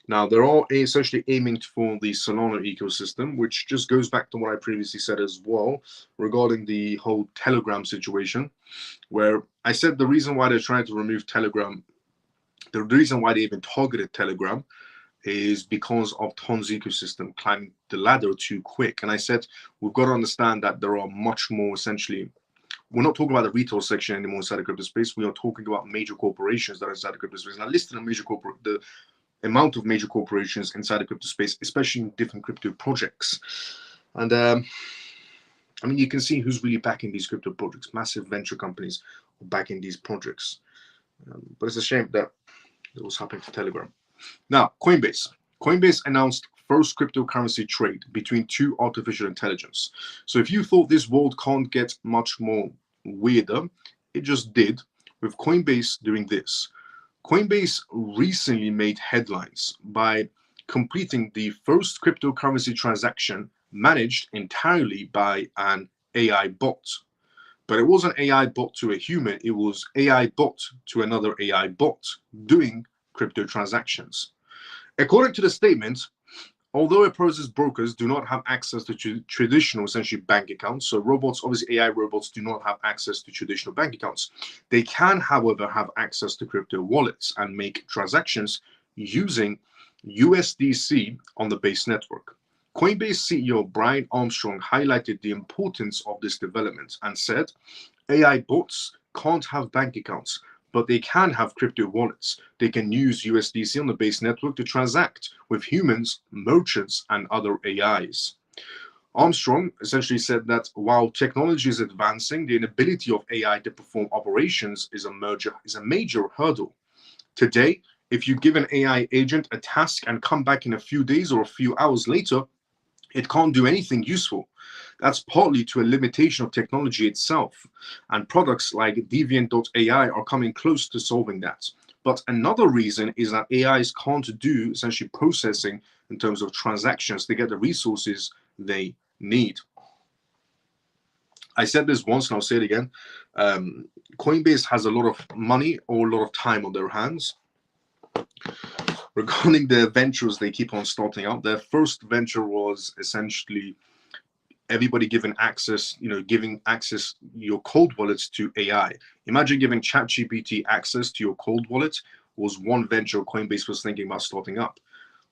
Now, they're all essentially aiming for the Solana ecosystem, which just goes back to what I previously said as well regarding the whole Telegram situation, where I said the reason why they're trying to remove Telegram, the reason why they even targeted Telegram is because of Ton's ecosystem climbing the ladder too quick. And I said, we've got to understand that there are much more essentially, we're not talking about the retail section anymore inside the crypto space. We are talking about major corporations that are inside the crypto space. And I listed the amount of major corporations inside the crypto space, especially in different crypto projects. And I mean, you can see who's really backing these crypto projects. Massive venture companies are backing these projects. But it's a shame that it was happening to Telegram. Now, Coinbase. Coinbase announced first cryptocurrency trade between two artificial intelligence. So if you thought this world can't get much more weirder, it just did with Coinbase doing this. Coinbase recently made headlines by completing the first cryptocurrency transaction managed entirely by an AI bot. But it wasn't AI bot to a human, it was AI bot to another AI bot doing crypto transactions. According to the statement, although it processes brokers do not have access to traditional essentially bank accounts, so robots, obviously AI robots do not have access to traditional bank accounts. They can, however, have access to crypto wallets and make transactions using USDC on the Base network. Coinbase CEO Brian Armstrong highlighted the importance of this development and said, AI bots can't have bank accounts, but they can have crypto wallets. They can use USDC on the Base network to transact with humans, merchants, and other AIs. Armstrong essentially said that while technology is advancing, the inability of AI to perform operations is a major hurdle. Today, if you give an AI agent a task and come back in a few days or a few hours later, it can't do anything useful. That's partly to a limitation of technology itself, and products like Deviant.ai are coming close to solving that. But another reason is that AIs can't do essentially processing in terms of transactions to get the resources they need. I said this once and I'll say it again. Coinbase has a lot of money or a lot of time on their hands. Regarding the ventures they keep on starting out, their first venture was essentially everybody giving access, giving access your cold wallets to AI. Imagine giving ChatGPT access to your cold wallet was one venture Coinbase was thinking about starting up,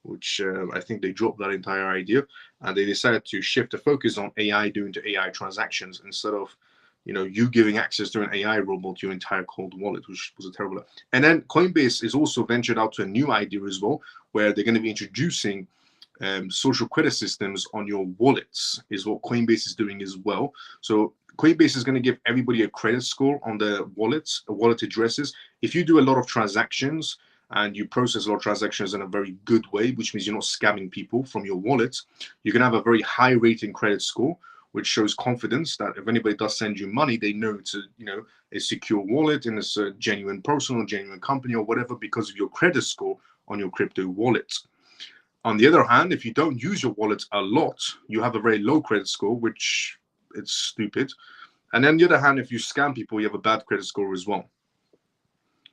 which I think they dropped that entire idea and they decided to shift the focus on AI doing to AI transactions instead of you giving access to an AI robot to your entire cold wallet, which was a terrible. And then Coinbase is also ventured out to a new idea as well, where they're going to be introducing social credit systems on your wallets, is what Coinbase is doing as well. So Coinbase is going to give everybody a credit score on their wallets, wallet addresses. If you do a lot of transactions and you process a lot of transactions in a very good way, which means you're not scamming people from your wallet, you're going to have a very high rating credit score, which shows confidence that if anybody does send you money, they know it's a secure wallet and it's a genuine person or genuine company or whatever because of your credit score on your crypto wallet. On the other hand, if you don't use your wallet a lot, you have a very low credit score, which it's stupid. And then on the other hand, if you scam people, you have a bad credit score as well.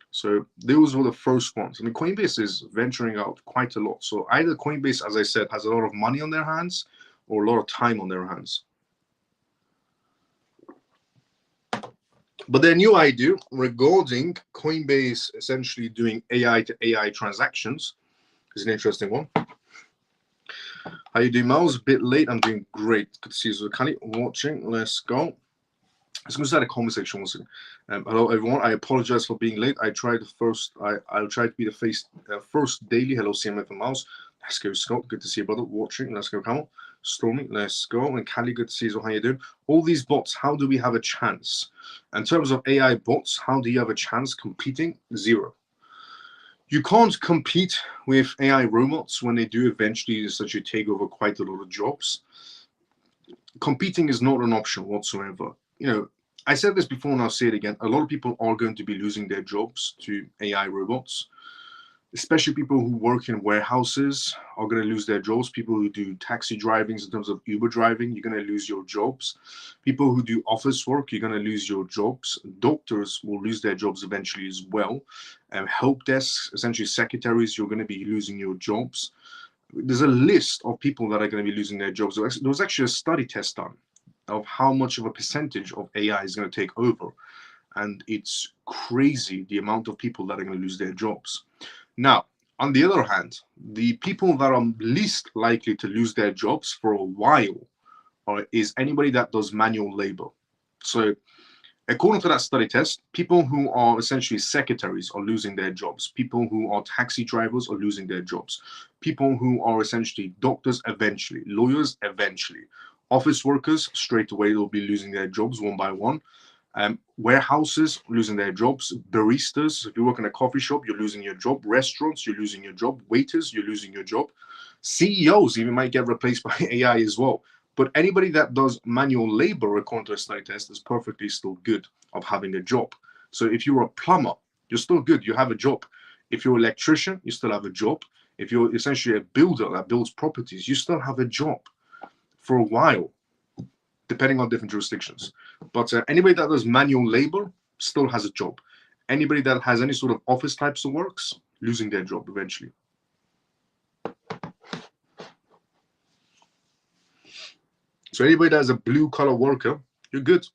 So those were the first ones. I mean, Coinbase is venturing out quite a lot. So either Coinbase, as I said, has a lot of money on their hands or a lot of time on their hands. But their new idea regarding Coinbase essentially doing AI to AI transactions is an interesting one. How you doing, Miles? A bit late. I'm doing great. Good to see you, Kali, watching. Let's go. Let's go start a conversation once again. Hello, everyone. I apologize for being late. I tried I'll try to be the first daily. Hello, CMF and Miles. Let's go, Scott. Good to see you, brother. Watching. Let's go, Camel. Stormy. Let's go. And Kali, good to see you. How you doing? All these bots, how do we have a chance? In terms of AI bots, how do you have a chance competing? Zero. You can't compete with AI robots when they do eventually essentially take over quite a lot of jobs. Competing is not an option whatsoever. I said this before and I'll say it again. A lot of people are going to be losing their jobs to AI robots, especially people who work in warehouses are going to lose their jobs. People who do taxi drivings in terms of Uber driving, you're going to lose your jobs. People who do office work, you're going to lose your jobs. Doctors will lose their jobs eventually as well. Help desks, essentially secretaries, you're going to be losing your jobs. There's a list of people that are going to be losing their jobs. There was actually a study test done of how much of a percentage of AI is going to take over. And it's crazy the amount of people that are going to lose their jobs. Now, on the other hand, the people that are least likely to lose their jobs for a while is anybody that does manual labor. So according to that study test, people who are essentially secretaries are losing their jobs. People who are taxi drivers are losing their jobs. People who are essentially doctors eventually, lawyers eventually. Office workers straight away will be losing their jobs one by one. Warehouses losing their jobs. Baristas, if you work in a coffee shop, you're losing your job. Restaurants, you're losing your job. Waiters, you're losing your job. CEOs even might get replaced by AI as well. But anybody that does manual labor, according to a study test, is perfectly still good of having a job. So if you're a plumber, you're still good. You have a job. If you're an electrician, you still have a job. If you're essentially a builder that builds properties, you still have a job for a while, depending on different jurisdictions. But anybody that does manual labor still has a job. Anybody that has any sort of office types of works, losing their job eventually. So anybody that is a blue collar worker, you're good.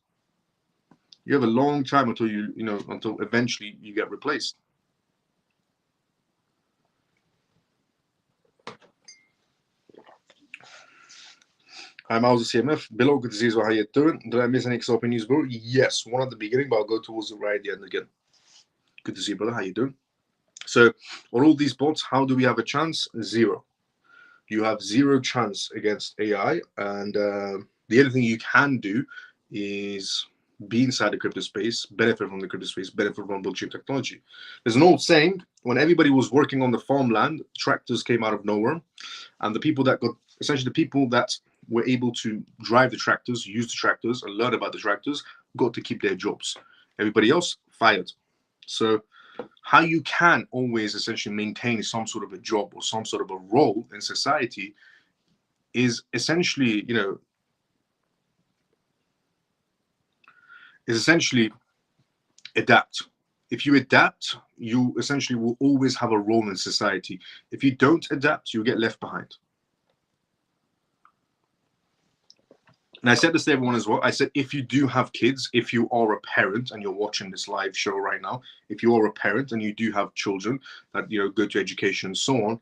You have a long time until until eventually you get replaced. Hi, Miles of CMF. Below, good to see you. How you doing? Did I miss any exciting news, bro? Yes, one at the beginning, but I'll go towards it right at the end again. Good to see you, brother. How you doing? So, on all these bots, how do we have a chance? Zero. You have zero chance against AI, and the only thing you can do is be inside the crypto space, benefit from the crypto space, benefit from blockchain technology. There's an old saying: when everybody was working on the farmland, tractors came out of nowhere, and the people that got essentially the people that were able to drive the tractors, use the tractors, and learn about the tractors got to keep their jobs. Everybody else fired. So how you can always essentially maintain some sort of a job or some sort of a role in society is essentially, is essentially adapt. If you adapt, you essentially will always have a role in society. If you don't adapt, you get left behind. And I said this to everyone as well. I said, if you do have kids, if you are a parent and you're watching this live show right now, if you are a parent and you do have children that, you know, go to education and so on,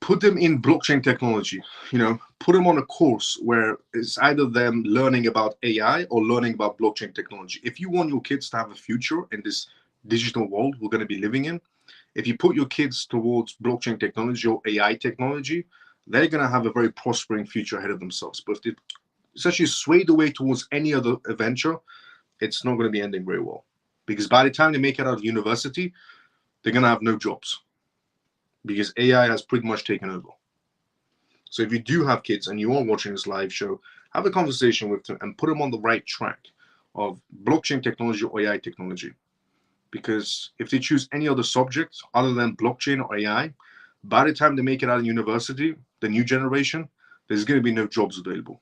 put them in blockchain technology. You know, put them on a course where it's either them learning about AI or learning about blockchain technology. If you want your kids to have a future in this digital world we're going to be living in, if you put your kids towards blockchain technology or AI technology, they're going to have a very prospering future ahead of themselves. But if they essentially swayed away towards any other adventure, it's not going to be ending very well. Because by the time they make it out of university, they're going to have no jobs. Because AI has pretty much taken over. So if you do have kids and you are watching this live show, have a conversation with them and put them on the right track of blockchain technology or AI technology. Because if they choose any other subject other than blockchain or AI, by the time they make it out of university, the new generation, there's going to be no jobs available.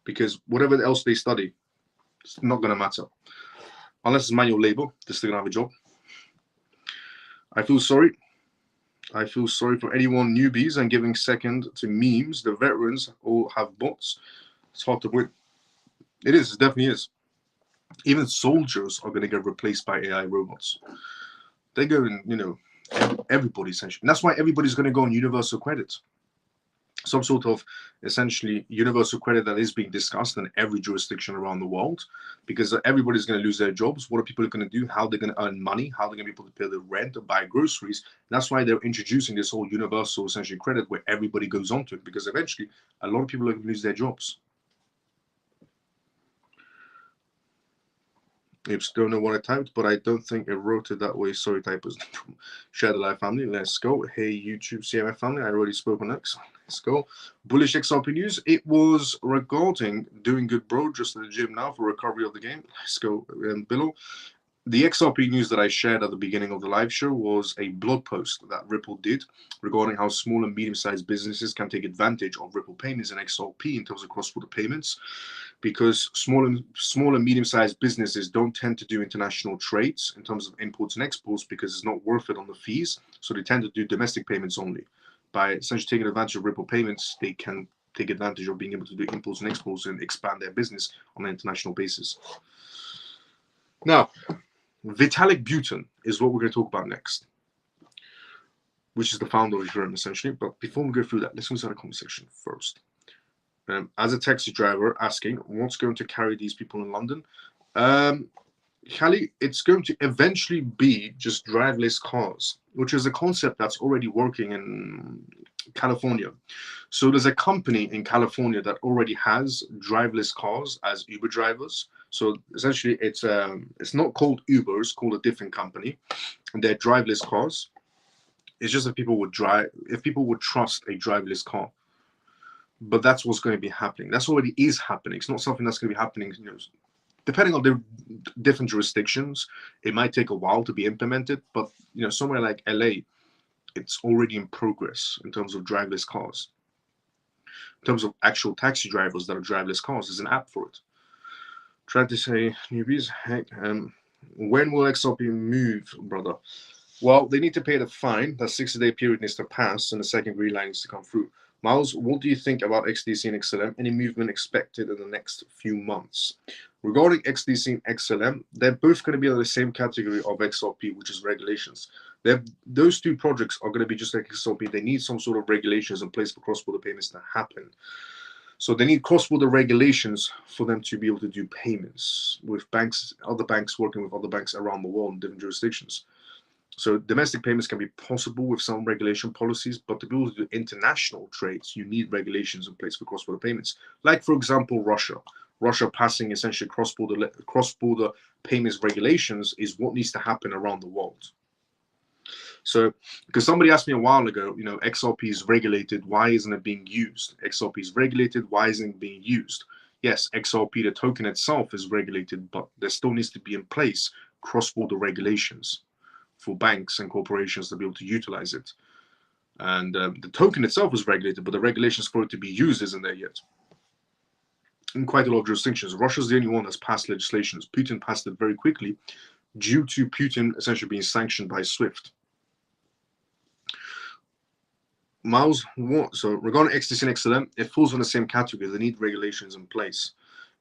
Because whatever else they study, it's not going to matter. Unless it's manual labor, they're still going to have a job. I feel sorry. I feel sorry for anyone newbies and giving second to memes. The veterans all have bots. It's hard to win. It is. It definitely is. Even soldiers are going to get replaced by AI robots. They're going, you know, everybody essentially. And that's why everybody's going to go on universal credit. Some sort of essentially universal credit that is being discussed in every jurisdiction around the world, because everybody's going to lose their jobs. What are people going to do? How they're going to earn money? How they're going to be able to pay the rent or buy groceries? And that's why they're introducing this whole universal essentially credit where everybody goes onto it, because eventually a lot of people are going to lose their jobs. Oops, don't know what I typed, but I don't think it wrote it that way. Sorry, typers. Share the live family. Let's go. Hey, YouTube CMF family. I already spoke on X. Let's go. Bullish XRP news. It was regarding doing good, bro. Just in the gym now for recovery of the game. Let's go. Below. The XRP news that I shared at the beginning of the live show was a blog post that Ripple did regarding how small and medium-sized businesses can take advantage of Ripple payments and XRP in terms of cross-border payments, because small and medium-sized businesses don't tend to do international trades in terms of imports and exports because it's not worth it on the fees. So they tend to do domestic payments only. By essentially taking advantage of Ripple payments, they can take advantage of being able to do imports and exports and expand their business on an international basis. Now, Vitalik Buterin is what we're going to talk about next, which is the founder of Ethereum, essentially. But before we go through that, let's go to the conversation first. As a taxi driver asking, what's going to carry these people in London? Kali, it's going to eventually be just driverless cars, which is a concept that's already working in California. So there's a company in California that already has driverless cars as Uber drivers. So essentially, it's not called Uber; it's called a different company, and they're driverless cars. It's just that people would trust a driverless car. But that's what's going to be happening. That's already is happening. It's not something that's going to be happening, you know, depending on the different jurisdictions. It might take a while to be implemented, but you know, somewhere like LA, it's already in progress in terms of driverless cars. In terms of actual taxi drivers that are driverless cars, there's an app for it. Trying to say newbies, heck, when will XRP move, brother? Well, they need to pay the fine. That 60-day period needs to pass, and the second green line needs to come through. Miles, what do you think about XDC and XLM? Any movement expected in the next few months? Regarding XDC and XLM, they're both going to be in the same category of XRP, which is regulations. Those two projects are going to be just like XRP. They need some sort of regulations in place for cross-border payments to happen. So they need cross-border regulations for them to be able to do payments with banks, other banks working with other banks around the world in different jurisdictions. So domestic payments can be possible with some regulation policies, but to be able to do international trades, you need regulations in place for cross-border payments. Like, for example, Russia. Russia passing essentially cross-border payments regulations is what needs to happen around the world. So, because somebody asked me a while ago, you know, XRP is regulated, why isn't it being used? XRP is regulated, why isn't it being used? Yes, XRP, the token itself, is regulated, but there still needs to be in place cross-border regulations for banks and corporations to be able to utilize it. And the token itself is regulated, but the regulations for it to be used isn't there yet. in quite a lot of jurisdictions. Russia's the only one that's passed legislations. Putin passed it very quickly due to Putin essentially being sanctioned by SWIFT. Miles, so regarding XTC and XLM, it falls in the same category. They need regulations in place.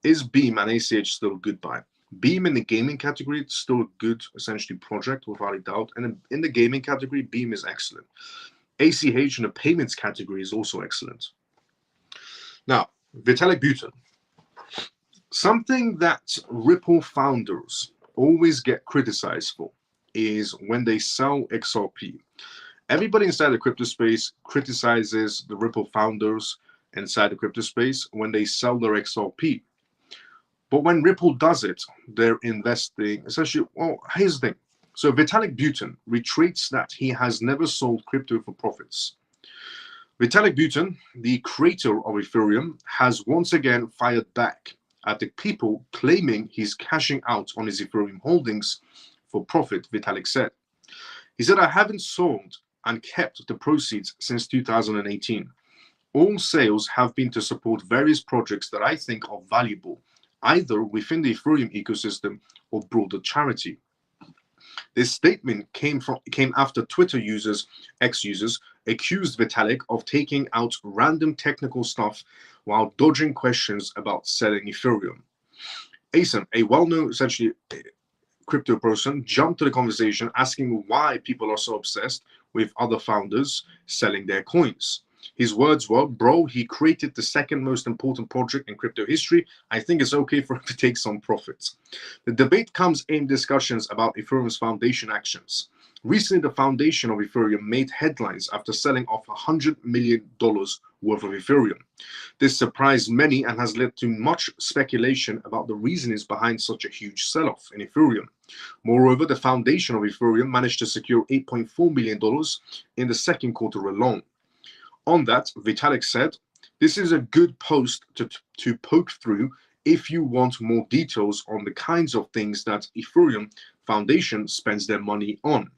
Is Beam and ACH still goodbye? Beam in the gaming category, it's still a good, essentially, project without a doubt. And in the gaming category, Beam is excellent. ACH in the payments category is also excellent. Now, Vitalik Buterin. Something that Ripple founders always get criticized for is when they sell XRP. Everybody inside the crypto space criticizes the Ripple founders inside the crypto space when they sell their XRP. But when Ripple does it, they're investing, essentially, well, here's the thing. So Vitalik Buterin retreats that he has never sold crypto for profits. Vitalik Buterin, the creator of Ethereum, has once again fired back at the people claiming he's cashing out on his Ethereum holdings for profit, Vitalik said. He said, I haven't sold and kept the proceeds since 2018. All sales have been to support various projects that I think are valuable, either within the Ethereum ecosystem or broader charity. This statement came after Twitter users, ex-users, accused Vitalik of taking out random technical stuff while dodging questions about selling Ethereum. Asim, a well-known, essentially, crypto person, jumped to the conversation asking why people are so obsessed with other founders selling their coins. His words were, bro, he created the second most important project in crypto history. I think it's okay for him to take some profits. The debate comes in discussions about Ethereum's foundation actions. Recently, the foundation of Ethereum made headlines after selling off $100 million worth of Ethereum. This surprised many and has led to much speculation about the reasons behind such a huge sell-off in Ethereum. Moreover, the foundation of Ethereum managed to secure $8.4 million in the second quarter alone. On that, Vitalik said, this is a good post to poke through if you want more details on the kinds of things that Ethereum Foundation spends their money on.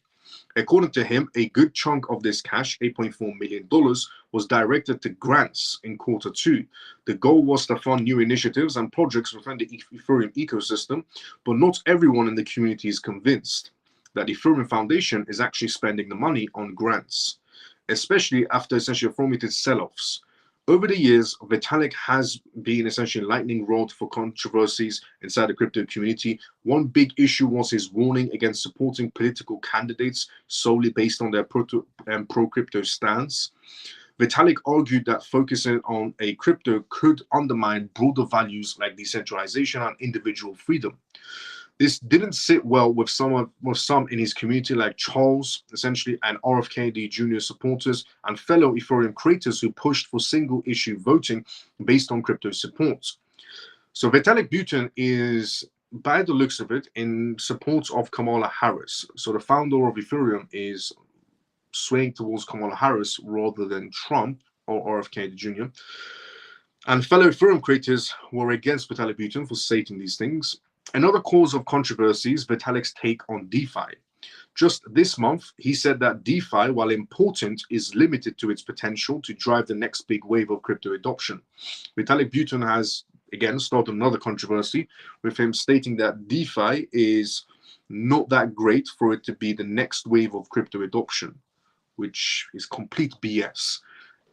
According to him, a good chunk of this cash, $8.4 million, was directed to grants in quarter two. The goal was to fund new initiatives and projects within the Ethereum ecosystem, but not everyone in the community is convinced that Ethereum Foundation is actually spending the money on grants, especially after essentially formative sell-offs. Over the years, Vitalik has been essentially a lightning rod for controversies inside the crypto community. One big issue was his warning against supporting political candidates solely based on their pro-crypto stance. Vitalik argued that focusing on a crypto could undermine broader values like decentralization and individual freedom. This didn't sit well with some in his community, like Charles, essentially, and RFK Jr. supporters and fellow Ethereum creators who pushed for single-issue voting based on crypto support. So Vitalik Buterin is, by the looks of it, in support of Kamala Harris. So the founder of Ethereum is swaying towards Kamala Harris rather than Trump or RFK Jr. And fellow Ethereum creators were against Vitalik Buterin for stating these things. Another cause of controversy is Vitalik's take on DeFi. Just this month, he said that DeFi, while important, is limited to its potential to drive the next big wave of crypto adoption. Vitalik Buterin has, again, started another controversy with him stating that DeFi is not that great for it to be the next wave of crypto adoption, which is complete BS.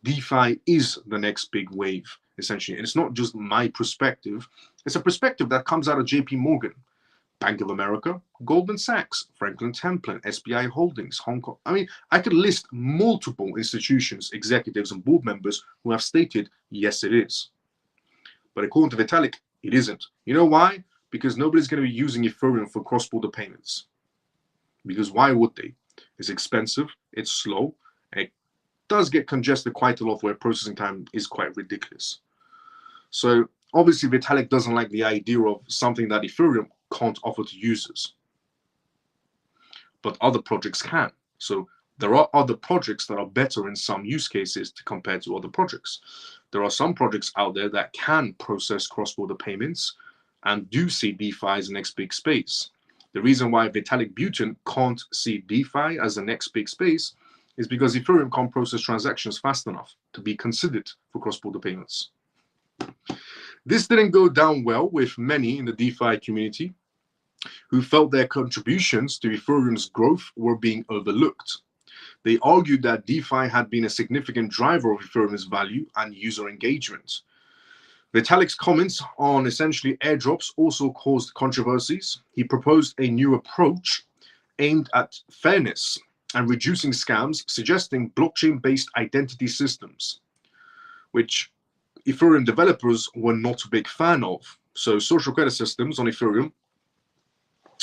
DeFi is the next big wave, essentially. And it's not just my perspective. It's a perspective that comes out of JP Morgan, Bank of America, Goldman Sachs, Franklin Templeton, SBI Holdings, Hong Kong. I mean, I could list multiple institutions, executives, and board members who have stated, yes, it is. But according to Vitalik, it isn't. You know why? Because nobody's going to be using Ethereum for cross-border payments. Because why would they? It's expensive, it's slow, and it does get congested quite a lot where processing time is quite ridiculous. So obviously Vitalik doesn't like the idea of something that Ethereum can't offer to users, but other projects can. So there are other projects that are better in some use cases to compare to other projects. There are some projects out there that can process cross-border payments and do see DeFi as the next big space. The reason why Vitalik Buterin can't see DeFi as the next big space is because Ethereum can't process transactions fast enough to be considered for cross-border payments. This didn't go down well with many in the DeFi community who felt their contributions to Ethereum's growth were being overlooked. They argued that DeFi had been a significant driver of Ethereum's value and user engagement. Vitalik's comments on essentially airdrops also caused controversies. He proposed a new approach aimed at fairness and reducing scams, suggesting blockchain-based identity systems, which Ethereum developers were not a big fan of. So social credit systems on Ethereum,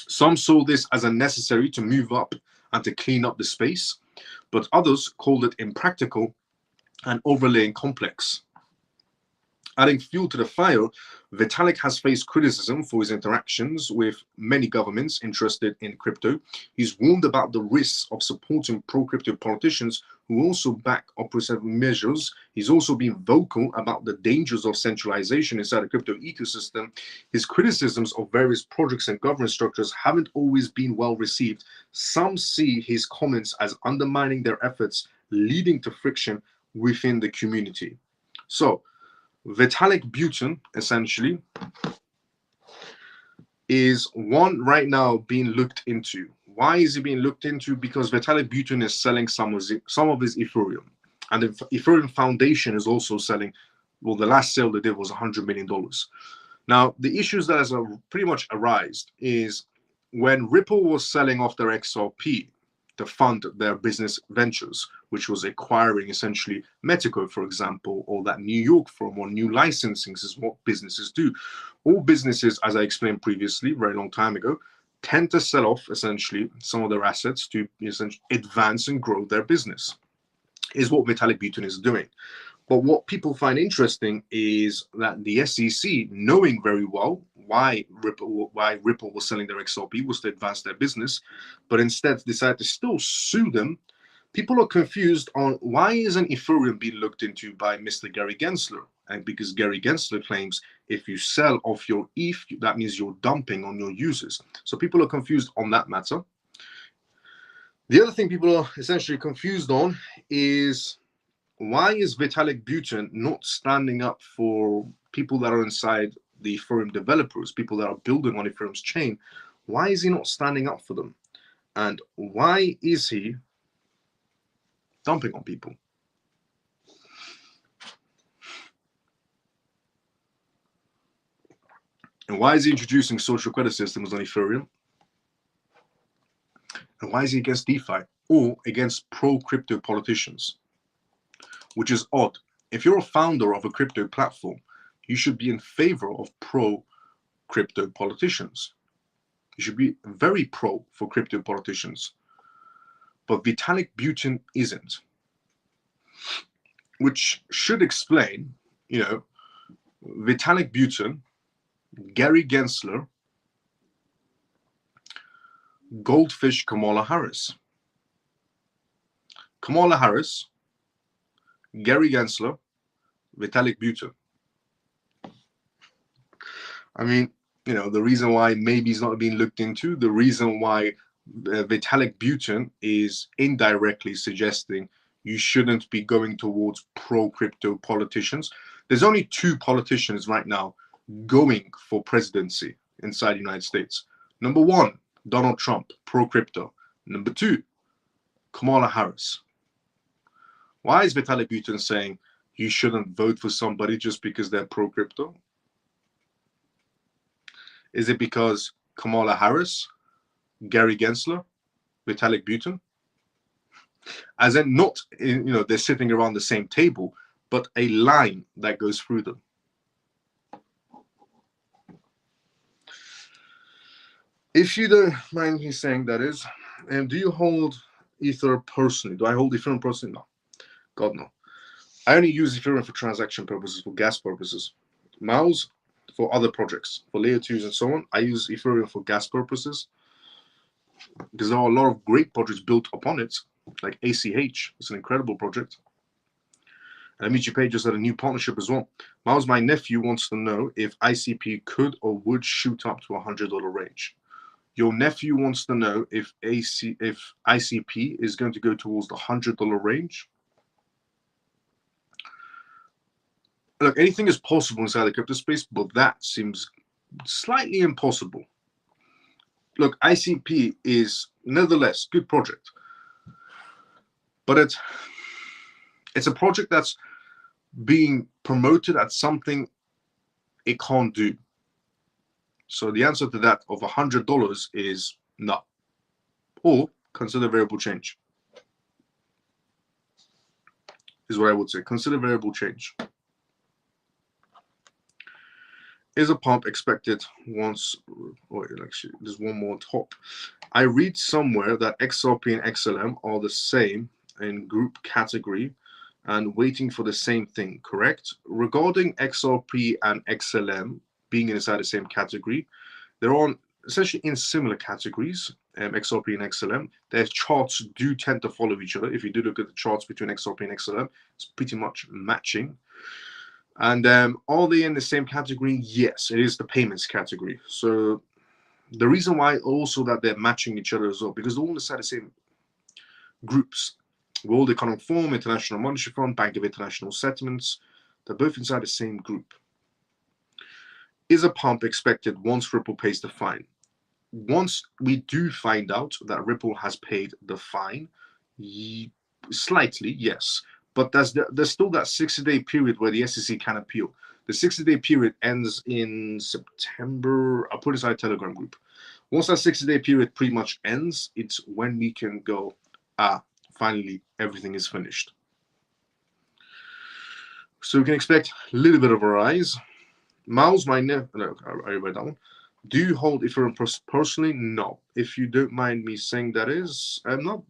some saw this as unnecessary to move up and to clean up the space, but others called it impractical and overly complex. Adding fuel to the fire, Vitalik has faced criticism for his interactions with many governments interested in crypto. He's warned about the risks of supporting pro-crypto politicians who also back oppressive measures. He's also been vocal about the dangers of centralization inside the crypto ecosystem. His criticisms of various projects and governance structures haven't always been well received. Some see his comments as undermining their efforts, leading to friction within the community. So, Vitalik Buterin, essentially, is one right now being looked into. Why is he being looked into? Because Vitalik Buterin is selling some of his Ethereum. And the Ethereum Foundation is also selling, well, the last sale they did was $100 million. Now, the issues that has pretty much arisen is when Ripple was selling off their XRP to fund their business ventures, which was acquiring essentially Metaco, for example, or that New York firm, or new licensing is what businesses do. All businesses, as I explained previously, very long time ago, tend to sell off essentially some of their assets to essentially advance and grow their business, is what Vitalik Buterin is doing. But what people find interesting is that the SEC, knowing very well why Ripple was selling their XRP, was to advance their business, but instead decided to still sue them. People are confused on why isn't Ethereum being looked into by Mr. Gary Gensler? And because Gary Gensler claims if you sell off your ETH, that means you're dumping on your users. So people are confused on that matter. The other thing people are essentially confused on is, why is Vitalik Buterin not standing up for people that are inside the Ethereum developers, people that are building on Ethereum's chain? Why is he not standing up for them? And why is he dumping on people? And why is he introducing social credit systems on Ethereum? And why is he against DeFi or against pro-crypto politicians? Which is odd. If you're a founder of a crypto platform, you should be in favor of pro-crypto politicians. You should be very pro for crypto politicians. But Vitalik Buterin isn't. Which should explain, Vitalik Buterin, Gary Gensler, Goldfish Kamala Harris. Kamala Harris, Gary Gensler, Vitalik Buterin. I mean, the reason why maybe he's not being looked into, the reason why Vitalik Buterin is indirectly suggesting you shouldn't be going towards pro-crypto politicians. There's only two politicians right now going for presidency inside the United States. Number one, Donald Trump, pro-crypto. Number two, Kamala Harris. Why is Vitalik Buterin saying you shouldn't vote for somebody just because they're pro-crypto? Is it because Kamala Harris, Gary Gensler, Vitalik Buterin? As in not, they're sitting around the same table, but a line that goes through them. If you don't mind me saying, that is, do you hold Ether personally? Do I hold Ethereum personally? No. God, no. I only use Ethereum for transaction purposes, for gas purposes. Mouse for other projects, for layer 2s and so on. I use Ethereum for gas purposes because there are a lot of great projects built upon it, like ACH. It's an incredible project. And Amici Page just had a new partnership as well. Miles, my nephew, wants to know if ICP could or would shoot up to $100 range. Your nephew wants to know if ICP is going to go towards the $100 range. Look, anything is possible inside the crypto space, but that seems slightly impossible. Look, ICP is nevertheless good project, but it's a project that's being promoted at something it can't do. So the answer to that of $100 is no, or consider variable change. Is what I would say. Consider variable change. Is a pump expected once, or actually, there's one more on top. I read somewhere that XRP and XLM are the same in group category and waiting for the same thing, correct? Regarding XRP and XLM being inside the same category, they're on essentially in similar categories, XRP and XLM. Their charts do tend to follow each other. If you do look at the charts between XRP and XLM, it's pretty much matching. And are they in the same category? Yes, it is the payments category. So the reason why also that they're matching each other as well, because they're all inside the same groups. World Economic Forum, International Monetary Fund, Bank of International Settlements, they're both inside the same group. Is a pump expected once Ripple pays the fine? Once we do find out that Ripple has paid the fine, slightly, yes. But there's still that 60-day period where the SEC can appeal. The 60-day period ends in September. I'll put it inside a Telegram group. Once that 60-day period pretty much ends, it's when we can go, finally, everything is finished. So we can expect a little bit of a rise. Miles, I read that one. Do you hold Ethereum personally? No. If you don't mind me saying that is, no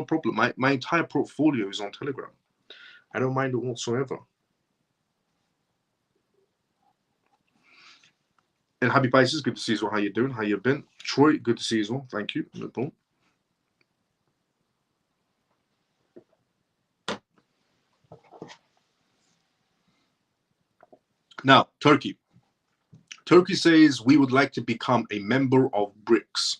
problem. My entire portfolio is on Telegram. I don't mind it whatsoever. And happy Pisces, good to see you all. How you doing? How you been? Troy, good to see you all. Thank you. No problem. Now, Turkey. Turkey says we would like to become a member of BRICS.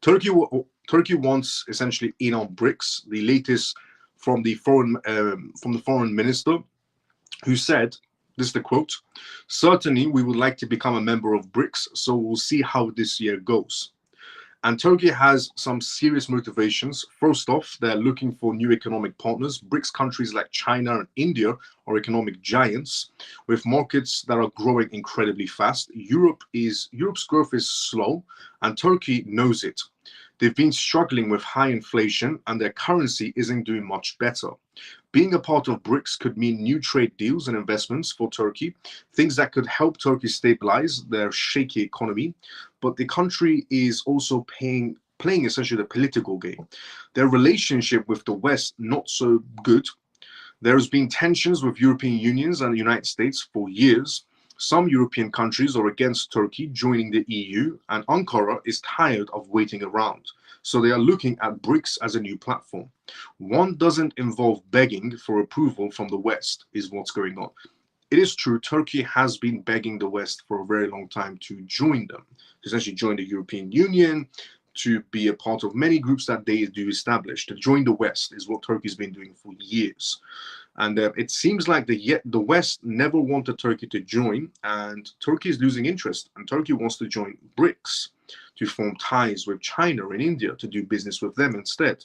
Turkey wants essentially in on BRICS. The latest from the foreign minister, who said, this is the quote, "Certainly we would like to become a member of BRICS, so we'll see how this year goes." And Turkey has some serious motivations. First off, they're looking for new economic partners. BRICS countries like China and India are economic giants with markets that are growing incredibly fast. Europe's growth is slow, and Turkey knows it. They've been struggling with high inflation, and their currency isn't doing much better. Being a part of BRICS could mean new trade deals and investments for Turkey, things that could help Turkey stabilize their shaky economy. But the country is also playing essentially the political game. Their relationship with the West, not so good. There has been tensions with European unions and the United States for years. Some European countries are against Turkey joining the EU, and Ankara is tired of waiting around. So they are looking at BRICS as a new platform. One doesn't involve begging for approval from the West, is what's going on. It is true, Turkey has been begging the West for a very long time to join them, to essentially join the European Union, to be a part of many groups that they do establish. To join the West is what Turkey's been doing for years. And it seems like the West never wanted Turkey to join, and Turkey is losing interest. And Turkey wants to join BRICS to form ties with China and India to do business with them instead.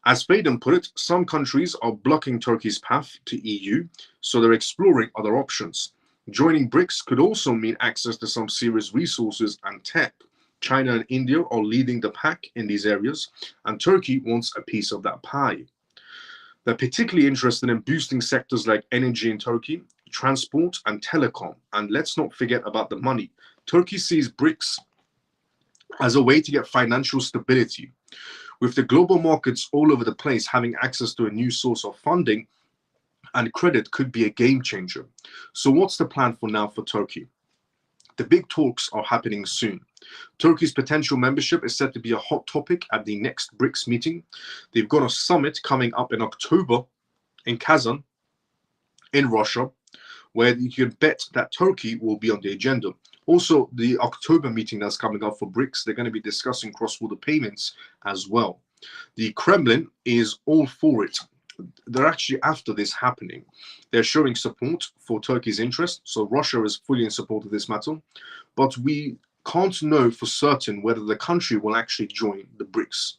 As Faden put it, some countries are blocking Turkey's path to EU, so they're exploring other options. Joining BRICS could also mean access to some serious resources and tech. China and India are leading the pack in these areas, and Turkey wants a piece of that pie. They're particularly interested in boosting sectors like energy in Turkey, transport, and telecom. And let's not forget about the money. Turkey sees BRICS as a way to get financial stability. With the global markets all over the place, having access to a new source of funding and credit could be a game changer. So what's the plan for now for Turkey? The big talks are happening soon. Turkey's potential membership is set to be a hot topic at the next BRICS meeting. They've got a summit coming up in October in Kazan, in Russia, where you can bet that Turkey will be on the agenda. Also, the October meeting that's coming up for BRICS, they're going to be discussing cross-border payments as well. The Kremlin is all for it. they're actually, after this happening, they're showing support for Turkey's interest. So Russia is fully in support of this matter, but we can't know for certain whether the country will actually join the BRICS.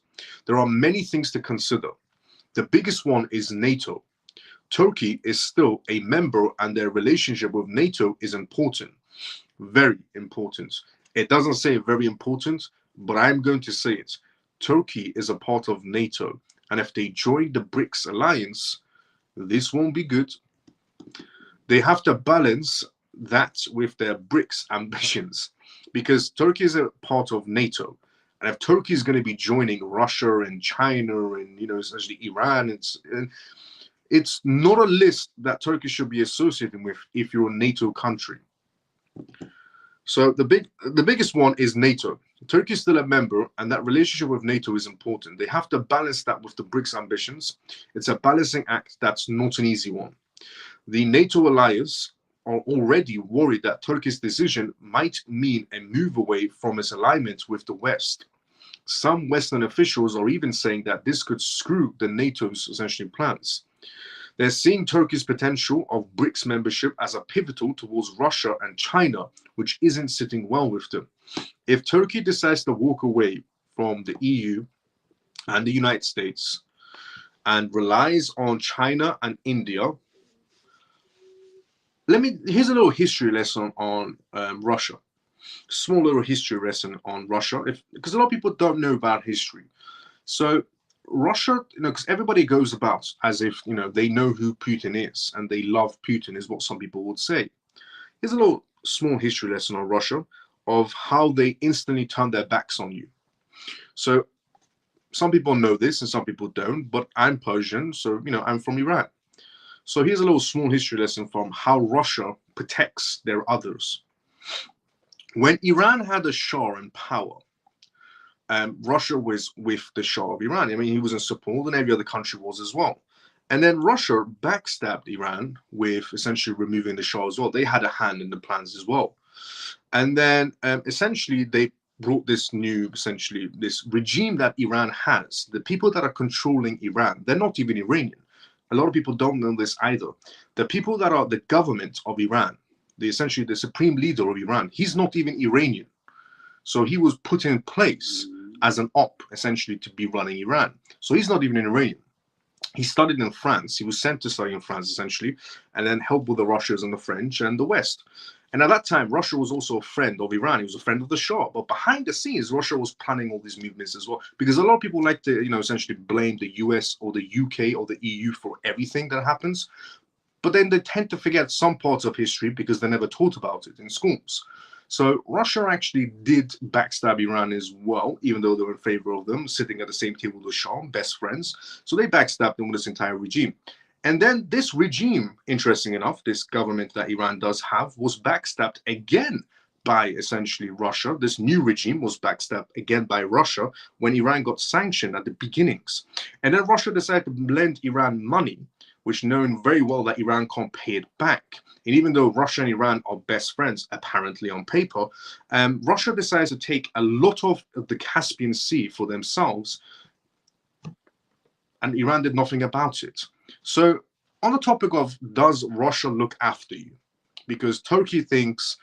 There are many things to consider. The biggest one is NATO. Turkey is still a member, and their relationship with NATO is important, very important. It doesn't say very important, but I'm going to say it. Turkey is a part of NATO, and if they join the BRICS alliance, this won't be good. They have to balance that with their BRICS ambitions, because Turkey is a part of NATO. And if Turkey is going to be joining Russia and China and, essentially Iran, it's not a list that Turkey should be associating with if you're a NATO country. So the biggest one is NATO. Turkey is still a member, and that relationship with NATO is important. They have to balance that with the BRICS ambitions. It's a balancing act that's not an easy one. The NATO allies are already worried that Turkey's decision might mean a move away from its alignment with the West. Some Western officials are even saying that this could screw the NATO's essentially plans. They're seeing Turkey's potential of BRICS membership as a pivotal towards Russia and China, which isn't sitting well with them. If Turkey decides to walk away from the EU and the United States and relies on China and India, here's a little history lesson on Russia. Small little history lesson on Russia, because a lot of people don't know about history. So Russia, because everybody goes about as if, they know who Putin is and they love Putin, is what some people would say. Here's a little small history lesson on Russia of how they instantly turn their backs on you. So some people know this and some people don't, but I'm Persian, so, I'm from Iran. So here's a little small history lesson from how Russia protects their others. When Iran had a Shah in power, Russia was with the Shah of Iran. I mean, he was in support, and every other country was as well. And then Russia backstabbed Iran with essentially removing the Shah as well. They had a hand in the plans as well. And then essentially they brought this new, this regime that Iran has. The people that are controlling Iran, they're not even Iranian. A lot of people don't know this either. The people that are the government of Iran, essentially the supreme leader of Iran, he's not even Iranian. So he was put in place as an op, essentially, to be running Iran. So he's not even an Iranian. He studied in France. He was sent to study in France, essentially, and then helped with the Russians and the French and the West. And at that time, Russia was also a friend of Iran. He was a friend of the Shah. But behind the scenes, Russia was planning all these movements as well. Because a lot of people like to, essentially blame the US or the UK or the EU for everything that happens. But then they tend to forget some parts of history because they're never taught about it in schools. So Russia actually did backstab Iran as well, even though they were in favor of them, sitting at the same table with the Shah, best friends. So they backstabbed them with this entire regime. And then this regime, interesting enough, this government that Iran does have, was backstabbed again by essentially Russia. This new regime was backstabbed again by Russia when Iran got sanctioned at the beginnings. And then Russia decided to lend Iran money, which knowing very well that Iran can't pay it back. And even though Russia and Iran are best friends, apparently on paper, Russia decides to take a lot of the Caspian Sea for themselves, and Iran did nothing about it. So on the topic of, does Russia look after you? Because Turkey thinks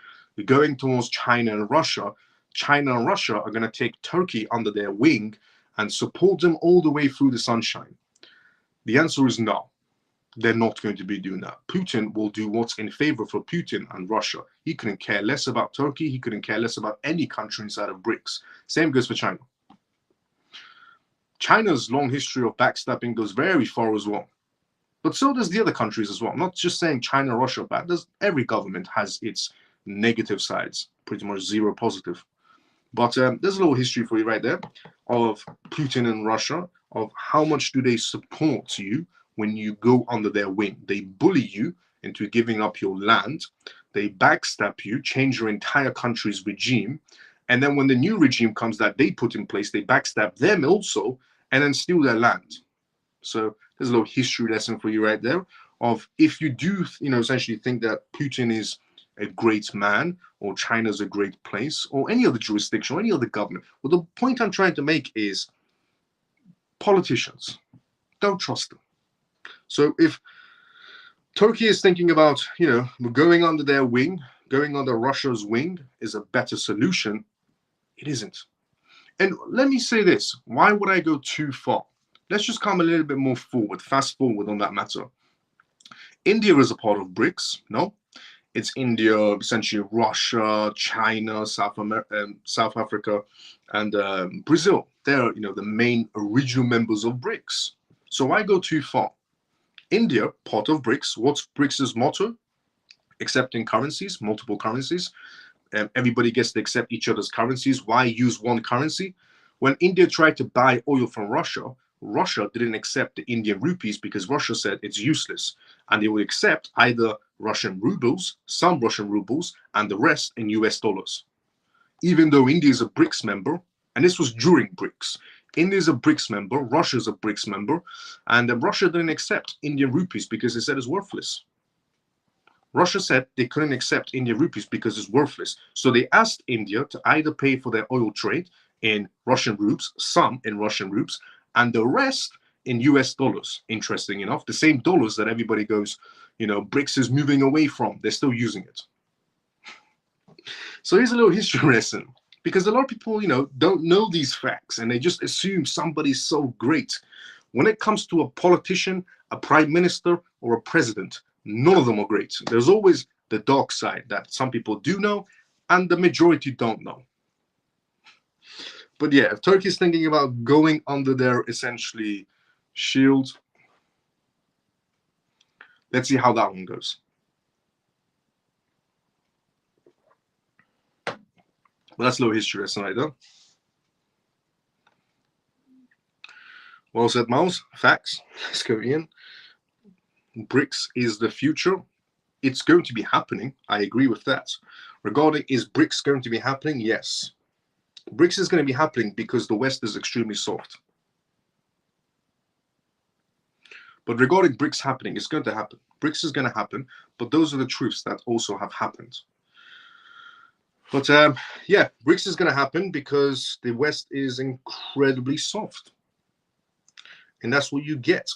going towards China and Russia are going to take Turkey under their wing and support them all the way through the sunshine. The answer is no. They're not going to be doing that. Putin will do what's in favor for Putin and Russia. He couldn't care less about Turkey. He couldn't care less about any country inside of BRICS. Same goes for China. China's long history of backstabbing goes very far as well. But so does the other countries as well. I'm not just saying China, Russia are bad. Every government has its negative sides, pretty much zero positive. But there's a little history for you right there of Putin and Russia, of how much do they support you when you go under their wing. They bully you into giving up your land. They backstab you, change your entire country's regime. And then when the new regime comes that they put in place, they backstab them also and then steal their land. So there's a little history lesson for you right there of, if you do, essentially think that Putin is a great man, or China's a great place, or any other jurisdiction, or any other government. Well, the point I'm trying to make is politicians, don't trust them. So if Turkey is thinking about, going under their wing, going under Russia's wing is a better solution, it isn't. And let me say this, why would I go too far? Let's just come a little bit more forward, fast forward on that matter. India is a part of BRICS, no? It's India, essentially Russia, China, South Africa, and Brazil. They're, the main original members of BRICS. So why go too far? India, part of BRICS. What's BRICS' motto? Accepting currencies, multiple currencies. Everybody gets to accept each other's currencies. Why use one currency? When India tried to buy oil from Russia, Russia didn't accept the Indian rupees because Russia said it's useless. And they would accept either Russian rubles, some Russian rubles, and the rest in US dollars. Even though India is a BRICS member, and this was during BRICS, India is a BRICS member, Russia is a BRICS member, and Russia didn't accept Indian rupees because they said it's worthless. Russia said they couldn't accept Indian rupees because it's worthless. So they asked India to either pay for their oil trade in Russian rubles, some in Russian rubles, and the rest in US dollars. Interesting enough, the same dollars that everybody goes, BRICS is moving away from. They're still using it. So here's a little history lesson, because a lot of people, don't know these facts and they just assume somebody's so great. When it comes to a politician, a prime minister, or a president, none of them are great. There's always the dark side that some people do know and the majority don't know. But yeah, if Turkey is thinking about going under their essentially shield, let's see how that one goes. Well, that's a little history lesson right there. Well said, Miles. Facts. Let's go in. BRICS is the future. It's going to be happening. I agree with that. Regarding, is BRICS going to be happening? Yes. BRICS is going to be happening because the West is extremely soft. But regarding BRICS happening, it's going to happen. BRICS is going to happen, but those are the truths that also have happened. But yeah, BRICS is going to happen because the West is incredibly soft. And that's what you get.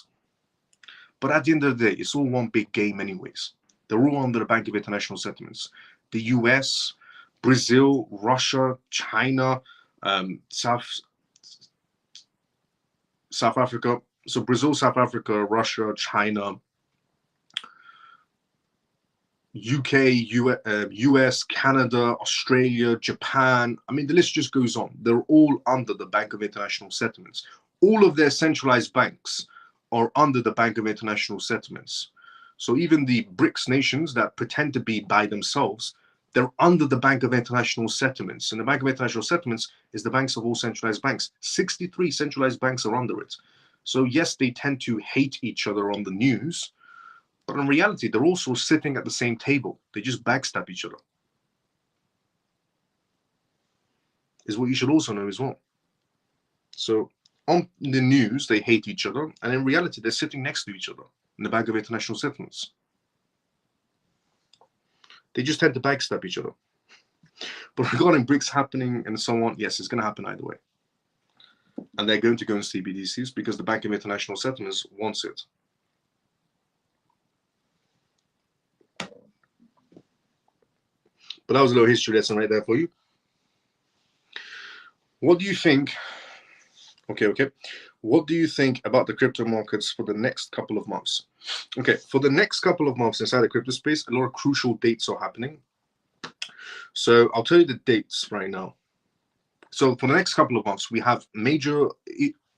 But at the end of the day, it's all one big game anyways. They're all under the Bank of International Settlements. The US, Brazil, Russia, China, South Africa. So Brazil, South Africa, Russia, China, UK, US, Canada, Australia, Japan. I mean, the list just goes on. They're all under the Bank of International Settlements. All of their centralized banks are under the Bank of International Settlements. So even the BRICS nations that pretend to be by themselves, they're under the Bank of International Settlements. And the Bank of International Settlements is the banks of all centralized banks. 63 centralized banks are under it. So yes, they tend to hate each other on the news, but in reality, they're also sitting at the same table. They just backstab each other. Is what you should also know as well. So on the news, they hate each other, and in reality, they're sitting next to each other in the Bank of International Settlements. They just tend to backstab each other. But regarding BRICS happening and so on, yes, it's going to happen either way. And they're going to go in CBDCs because the Bank of International Settlements wants it. But that was a little history lesson right there for you. What do you think? Okay. What do you think about the crypto markets for the next couple of months? Okay, for the next couple of months inside the crypto space, a lot of crucial dates are happening. So I'll tell you the dates right now. So for the next couple of months, we have major,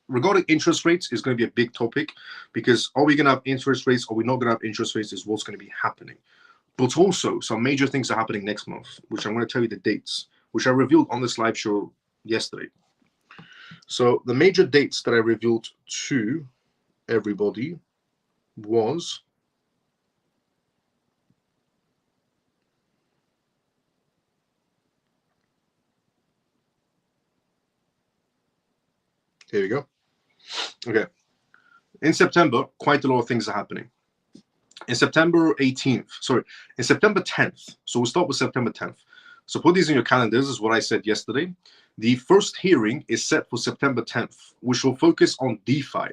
regarding interest rates is going to be a big topic, because are we going to have interest rates or are we not going to have interest rates is what's going to be happening. But also some major things are happening next month, which I'm going to tell you the dates, which I revealed on this live show yesterday. So the major dates that I revealed to everybody was here we go. Okay. In September, quite a lot of things are happening. In September 18th, sorry, in September 10th. So we'll start with September 10th. So put these in your calendars, is what I said yesterday. The first hearing is set for September 10th, which will focus on DeFi.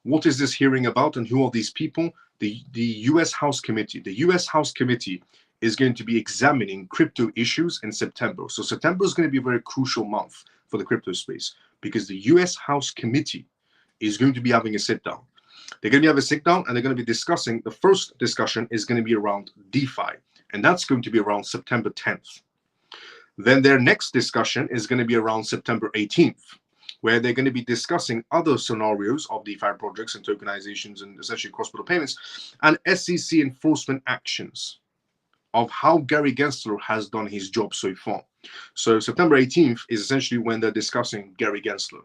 What is this hearing about, and who are these people? The US House Committee. The US House Committee is going to be examining crypto issues in September. So September is going to be a very crucial month for the crypto space, because the US House Committee is going to be having a sit down. They're going to have a sit down and they're going to be discussing. The first discussion is going to be around DeFi, and that's going to be around September 10th. Then their next discussion is going to be around September 18th, where they're going to be discussing other scenarios of DeFi projects and tokenizations and essentially cross-border payments and SEC enforcement actions of how Gary Gensler has done his job so far. So September 18th is essentially when they're discussing Gary Gensler.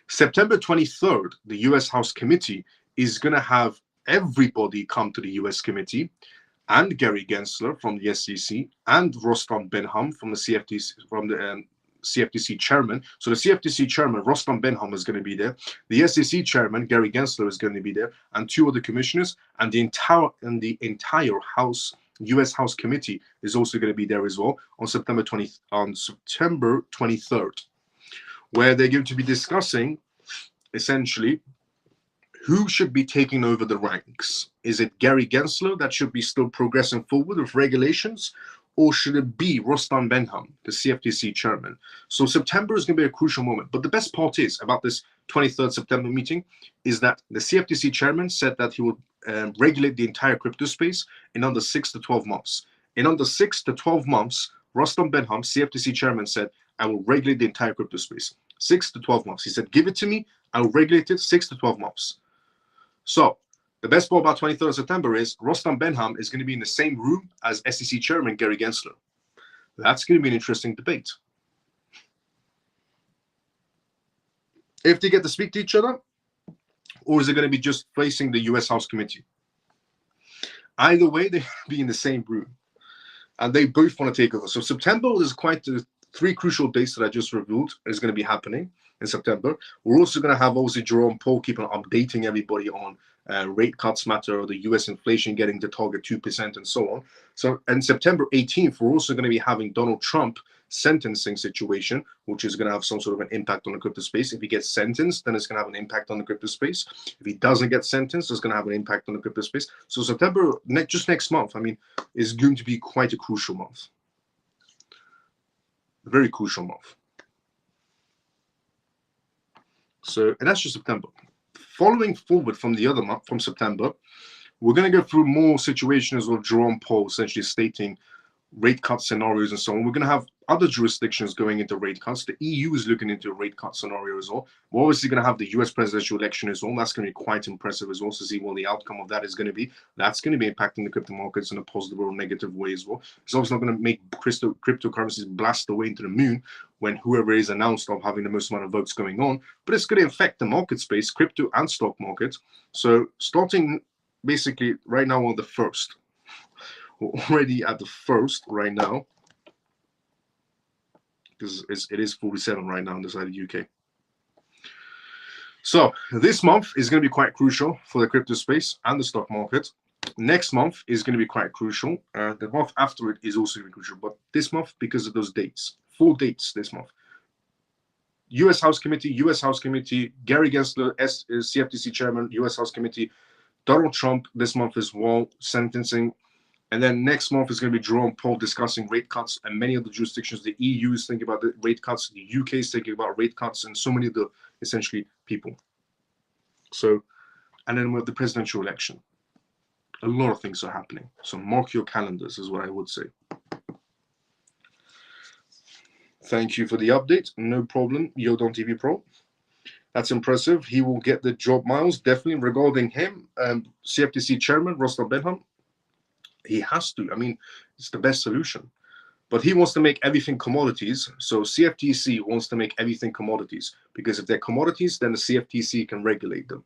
September 23rd, the US House Committee is going to have everybody come to the US Committee, and Gary Gensler from the SEC, and Rostam Benham from the CFTC chairman. So the CFTC chairman, Rostam Benham, is going to be there. The SEC chairman, Gary Gensler, is going to be there, and two other commissioners, and the entire House, US House Committee, is also going to be there as well on September 23rd, where they're going to be discussing essentially who should be taking over the ranks. Is it Gary Gensler that should be still progressing forward with regulations, or should it be Rostam Benham, the CFTC chairman? So September is going to be a crucial moment. But the best part is about this 23rd September meeting is that the CFTC chairman said that he would regulate the entire crypto space in under 6 to 12 months. In under 6 to 12 months, Rostam Benham, CFTC chairman, said, I will regulate the entire crypto space. 6 to 12 months. He said, give it to me, I will regulate it 6 to 12 months. So the best part about 23rd of September is Rostam Benham is going to be in the same room as SEC chairman Gary Gensler. That's going to be an interesting debate. If they get to speak to each other, or is it going to be just facing the US House Committee? Either way, they'll be in the same room, and they both want to take over. So September is quite three crucial dates that I just revealed is going to be happening in September. We're also going to have obviously Jerome Powell keeping on updating everybody on rate cuts matter, the US inflation getting to target 2% and so on. So on September 18th, we're also going to be having Donald Trump sentencing situation, which is going to have some sort of an impact on the crypto space. If he gets sentenced, then it's going to have an impact on the crypto space. If he doesn't get sentenced, it's going to have an impact on the crypto space. So September, just next month, I mean, is going to be quite a crucial month. A very crucial month. So, and that's just September. Following forward from the other month, from September, we're going to go through more situations with Jerome Powell essentially stating rate cut scenarios and so on. We're going to have other jurisdictions going into rate cuts. The EU is looking into a rate cut scenario as well. We're obviously going to have the US presidential election as well. That's going to be quite impressive as well to see what the outcome of that is going to be. That's going to be impacting the crypto markets in a positive or negative way as well. It's obviously not going to make cryptocurrencies blast away into the moon when whoever is announced of having the most amount of votes going on, but it's going to affect the market space, crypto and stock market. So starting basically right now on the 1st, we're already at the 1st right now, because it is 47 right now on the side of the UK. So this month is going to be quite crucial for the crypto space and the stock market. Next month is going to be quite crucial. The month after it is also going to be crucial, but this month, because of those dates, 4 dates this month. US House Committee, Gary Gensler, CFTC chairman, US House Committee, Donald Trump this month as well, sentencing. And then next month is going to be Jerome Powell discussing rate cuts, and many of the jurisdictions, the EU is thinking about the rate cuts, the UK is thinking about rate cuts, and so many of the essentially people. So, and then we have the presidential election. A lot of things are happening. So mark your calendars is what I would say. Thank you for the update. No problem, Yodon TV Pro. That's impressive. He will get the job, Miles. Definitely regarding him, CFTC chairman, Rostam Benham. He has to. I mean, it's the best solution. But he wants to make everything commodities. So CFTC wants to make everything commodities, because if they're commodities, then the CFTC can regulate them.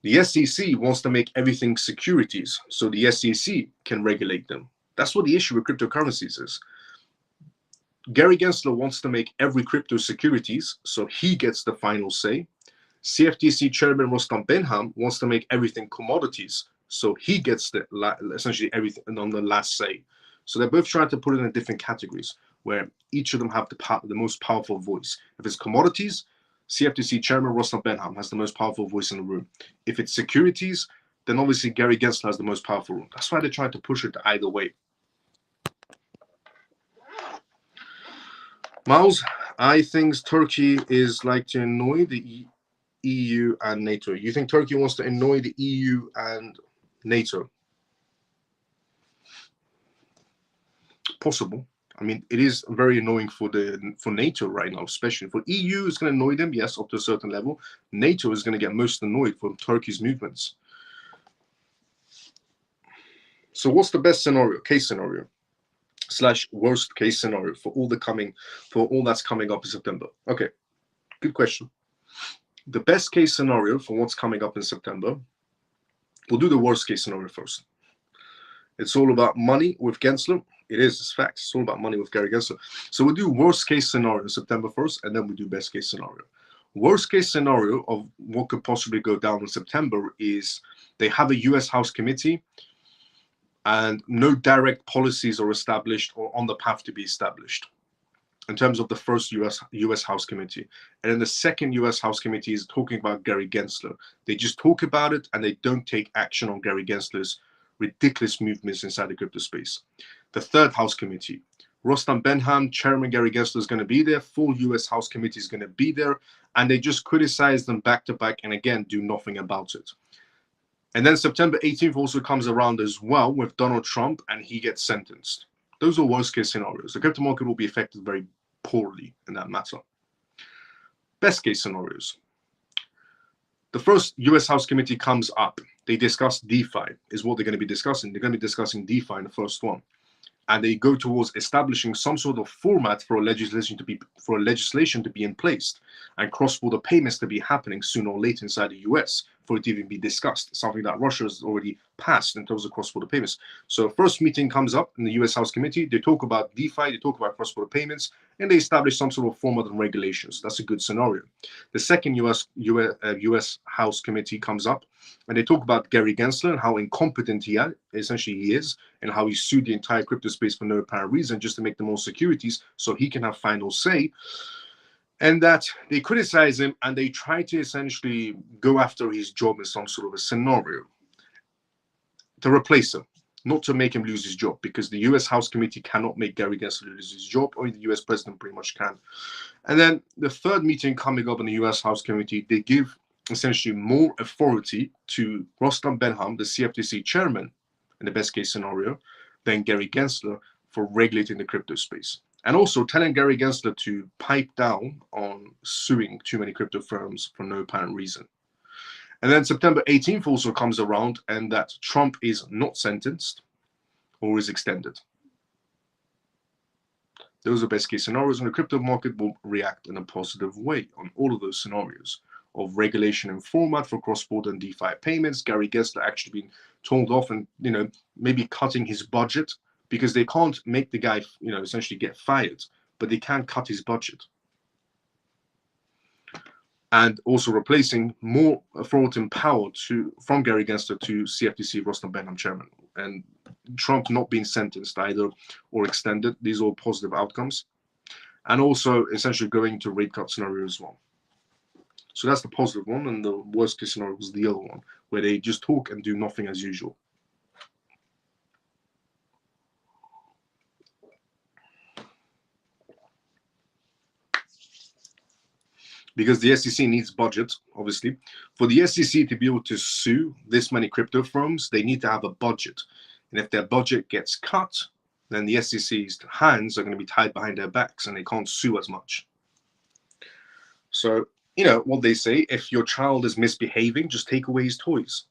The SEC wants to make everything securities, so the SEC can regulate them. That's what the issue with cryptocurrencies is. Gary Gensler wants to make every crypto securities, so he gets the final say. CFTC chairman Rostam Benham wants to make everything commodities, so he gets the essentially everything on the last say. So they're both trying to put it in different categories, where each of them have the most powerful voice. If it's commodities, CFTC chairman Rostam Benham has the most powerful voice in the room. If it's securities, then obviously Gary Gensler has the most powerful room. That's why they try to push it either way. Miles, I think Turkey is like to annoy the EU and NATO. You think Turkey wants to annoy the EU and NATO? Possible. I mean, it is very annoying for NATO right now, especially for EU. It's going to annoy them, yes, up to a certain level. NATO is going to get most annoyed from Turkey's movements. So, what's the best scenario, case scenario, / worst case scenario for all that's coming up in September? Okay, good question. The best case scenario for what's coming up in September. We'll do the worst case scenario first. It's all about money with Gensler. It is, it's facts. It's all about money with Gary Gensler. So we'll do worst case scenario September 1st, and then we do best case scenario. Worst case scenario of what could possibly go down in September is they have a US House committee and no direct policies are established or on the path to be established in terms of the first US House committee. And then the second US House committee is talking about Gary Gensler. They just talk about it and they don't take action on Gary Gensler's ridiculous movements inside the crypto space. The third House committee, Rostam Benham, Chairman Gary Gensler is going to be there, full US House committee is going to be there, and they just criticize them back to back and again do nothing about it. And then September 18th also comes around as well with Donald Trump and he gets sentenced. Those are worst case scenarios. The crypto market will be affected very poorly in that matter. Best case scenarios. The first US House committee comes up. They discuss DeFi is what they're going to be discussing. They're going to be discussing DeFi in the first one. And they go towards establishing some sort of format for a legislation to be in place and cross-border payments to be happening sooner or later inside the US for it to even be discussed, something that Russia has already passed in terms of cross-border payments. So first meeting comes up in the US House Committee. They talk about DeFi, they talk about cross-border payments, and they establish some sort of format and regulations. That's a good scenario. The second US House Committee comes up, and they talk about Gary Gensler and how incompetent he is, and how he sued the entire crypto space for no apparent reason, just to make the most securities so he can have final say. And that they criticize him and they try to essentially go after his job in some sort of a scenario to replace him, not to make him lose his job, because the US House Committee cannot make Gary Gensler lose his job, only the US president pretty much can. And then the third meeting coming up in the US House Committee, they give essentially more authority to Rostam Benham, the CFTC chairman, in the best case scenario, than Gary Gensler for regulating the crypto space. And also telling Gary Gensler to pipe down on suing too many crypto firms for no apparent reason. And then September 18th also comes around, and that Trump is not sentenced or is extended. Those are best case scenarios, and the crypto market will react in a positive way on all of those scenarios of regulation and format for cross-border and DeFi payments. Gary Gensler actually being told off and, maybe cutting his budget, because they can't make the guy, essentially get fired, but they can cut his budget. And also replacing more authority and power from Gary Gensler to CFTC Rostam Benham chairman. And Trump not being sentenced either or extended. These are all positive outcomes. And also essentially going to rate cut scenario as well. So that's the positive one, and the worst case scenario was the other one, where they just talk and do nothing as usual. Because the SEC needs budget, obviously. For the SEC to be able to sue this many crypto firms, they need to have a budget. And if their budget gets cut, then the SEC's hands are going to be tied behind their backs and they can't sue as much. So, what they say, if your child is misbehaving, just take away his toys.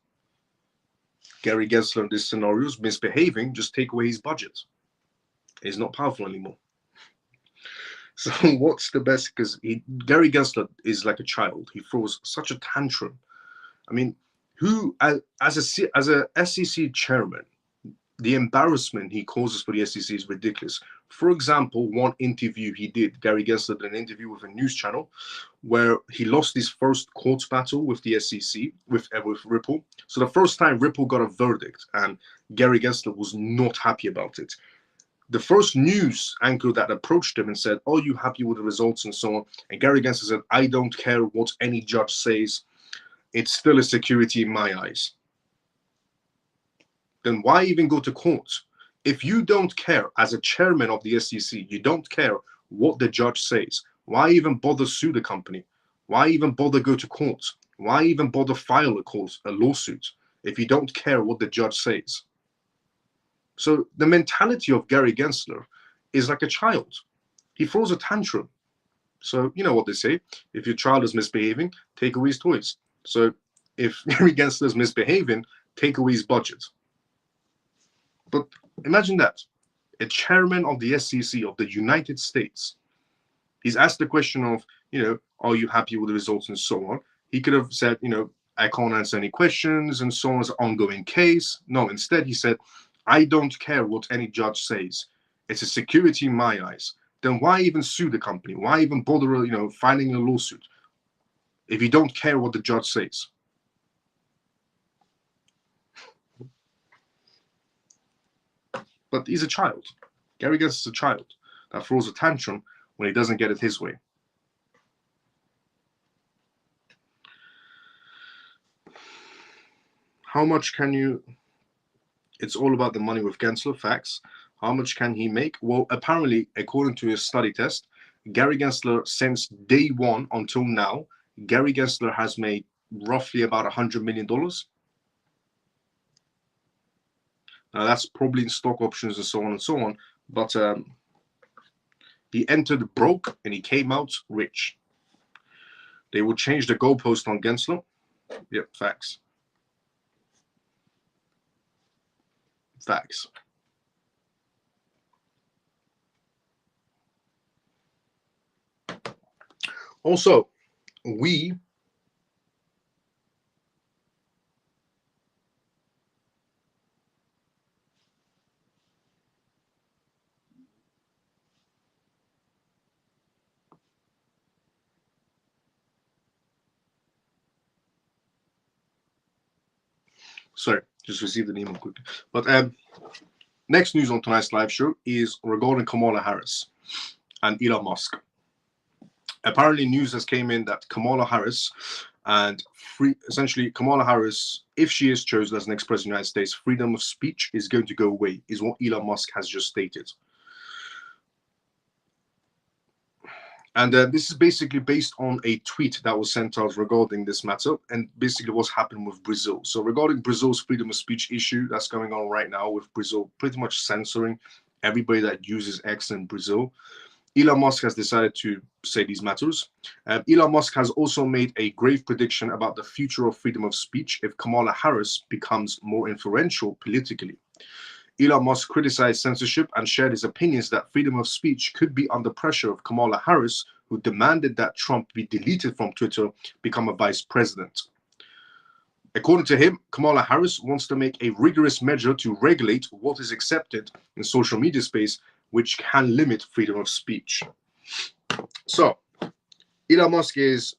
Gary Gensler in this scenario is misbehaving, just take away his budget. He's not powerful anymore. So what's the best? Because Gary Gensler is like a child. He throws such a tantrum. I mean, who as a SEC chairman, the embarrassment he causes for the SEC is ridiculous. For example, one interview he did, Gary Gensler did an interview with a news channel where he lost his first court battle with the SEC, with Ripple. So the first time Ripple got a verdict and Gary Gensler was not happy about it. the first news anchor that approached him and said, "Are you happy with the results?" and so on. And Gary Gensler said, "I don't care what any judge says. It's still a security in my eyes." Then why even go to court? If you don't care, as a chairman of the SEC, you don't care what the judge says, why even bother sue the company? Why even bother go to court? Why even bother file a lawsuit if you don't care what the judge says? So the mentality of Gary Gensler is like a child. He throws a tantrum. So you know what they say, if your child is misbehaving, take away his toys. So if Gary Gensler is misbehaving, take away his budget. But imagine that, a chairman of the SEC of the United States, he's asked the question of, are you happy with the results and so on. He could have said, I can't answer any questions and so on, it's an ongoing case. No, instead he said, I don't care what any judge says. It's a security in my eyes. Then why even sue the company? Why even bother, filing a lawsuit if you don't care what the judge says? But he's a child. Gary Gensler is a child that throws a tantrum when he doesn't get it his way. How much can you... It's all about the money with Gensler, facts. How much can he make? Well, apparently, according to his study test, Gary Gensler, since day one until now, Gary Gensler has made roughly about $100 million. Now, that's probably in stock options and so on and so on. But he entered broke and he came out rich. They will change the goalpost on Gensler. Yep, facts. Facts. Also, we... Sorry, just received an email quickly. But next news on tonight's live show is regarding Kamala Harris and Elon Musk. Apparently, news has came in that Kamala Harris and essentially Kamala Harris, if she is chosen as next president of the United States, freedom of speech is going to go away, is what Elon Musk has just stated. And this is basically based on a tweet that was sent out regarding this matter and basically what's happened with Brazil. So regarding Brazil's freedom of speech issue that's going on right now, with Brazil pretty much censoring everybody that uses X in Brazil, Elon Musk has decided to say these matters. Elon Musk has also made a grave prediction about the future of freedom of speech if Kamala Harris becomes more influential politically. Elon Musk criticized censorship and shared his opinions that freedom of speech could be under pressure if Kamala Harris, who demanded that Trump be deleted from Twitter, become a vice president. According to him, Kamala Harris wants to make a rigorous measure to regulate what is accepted in social media space, which can limit freedom of speech. So, Elon Musk is,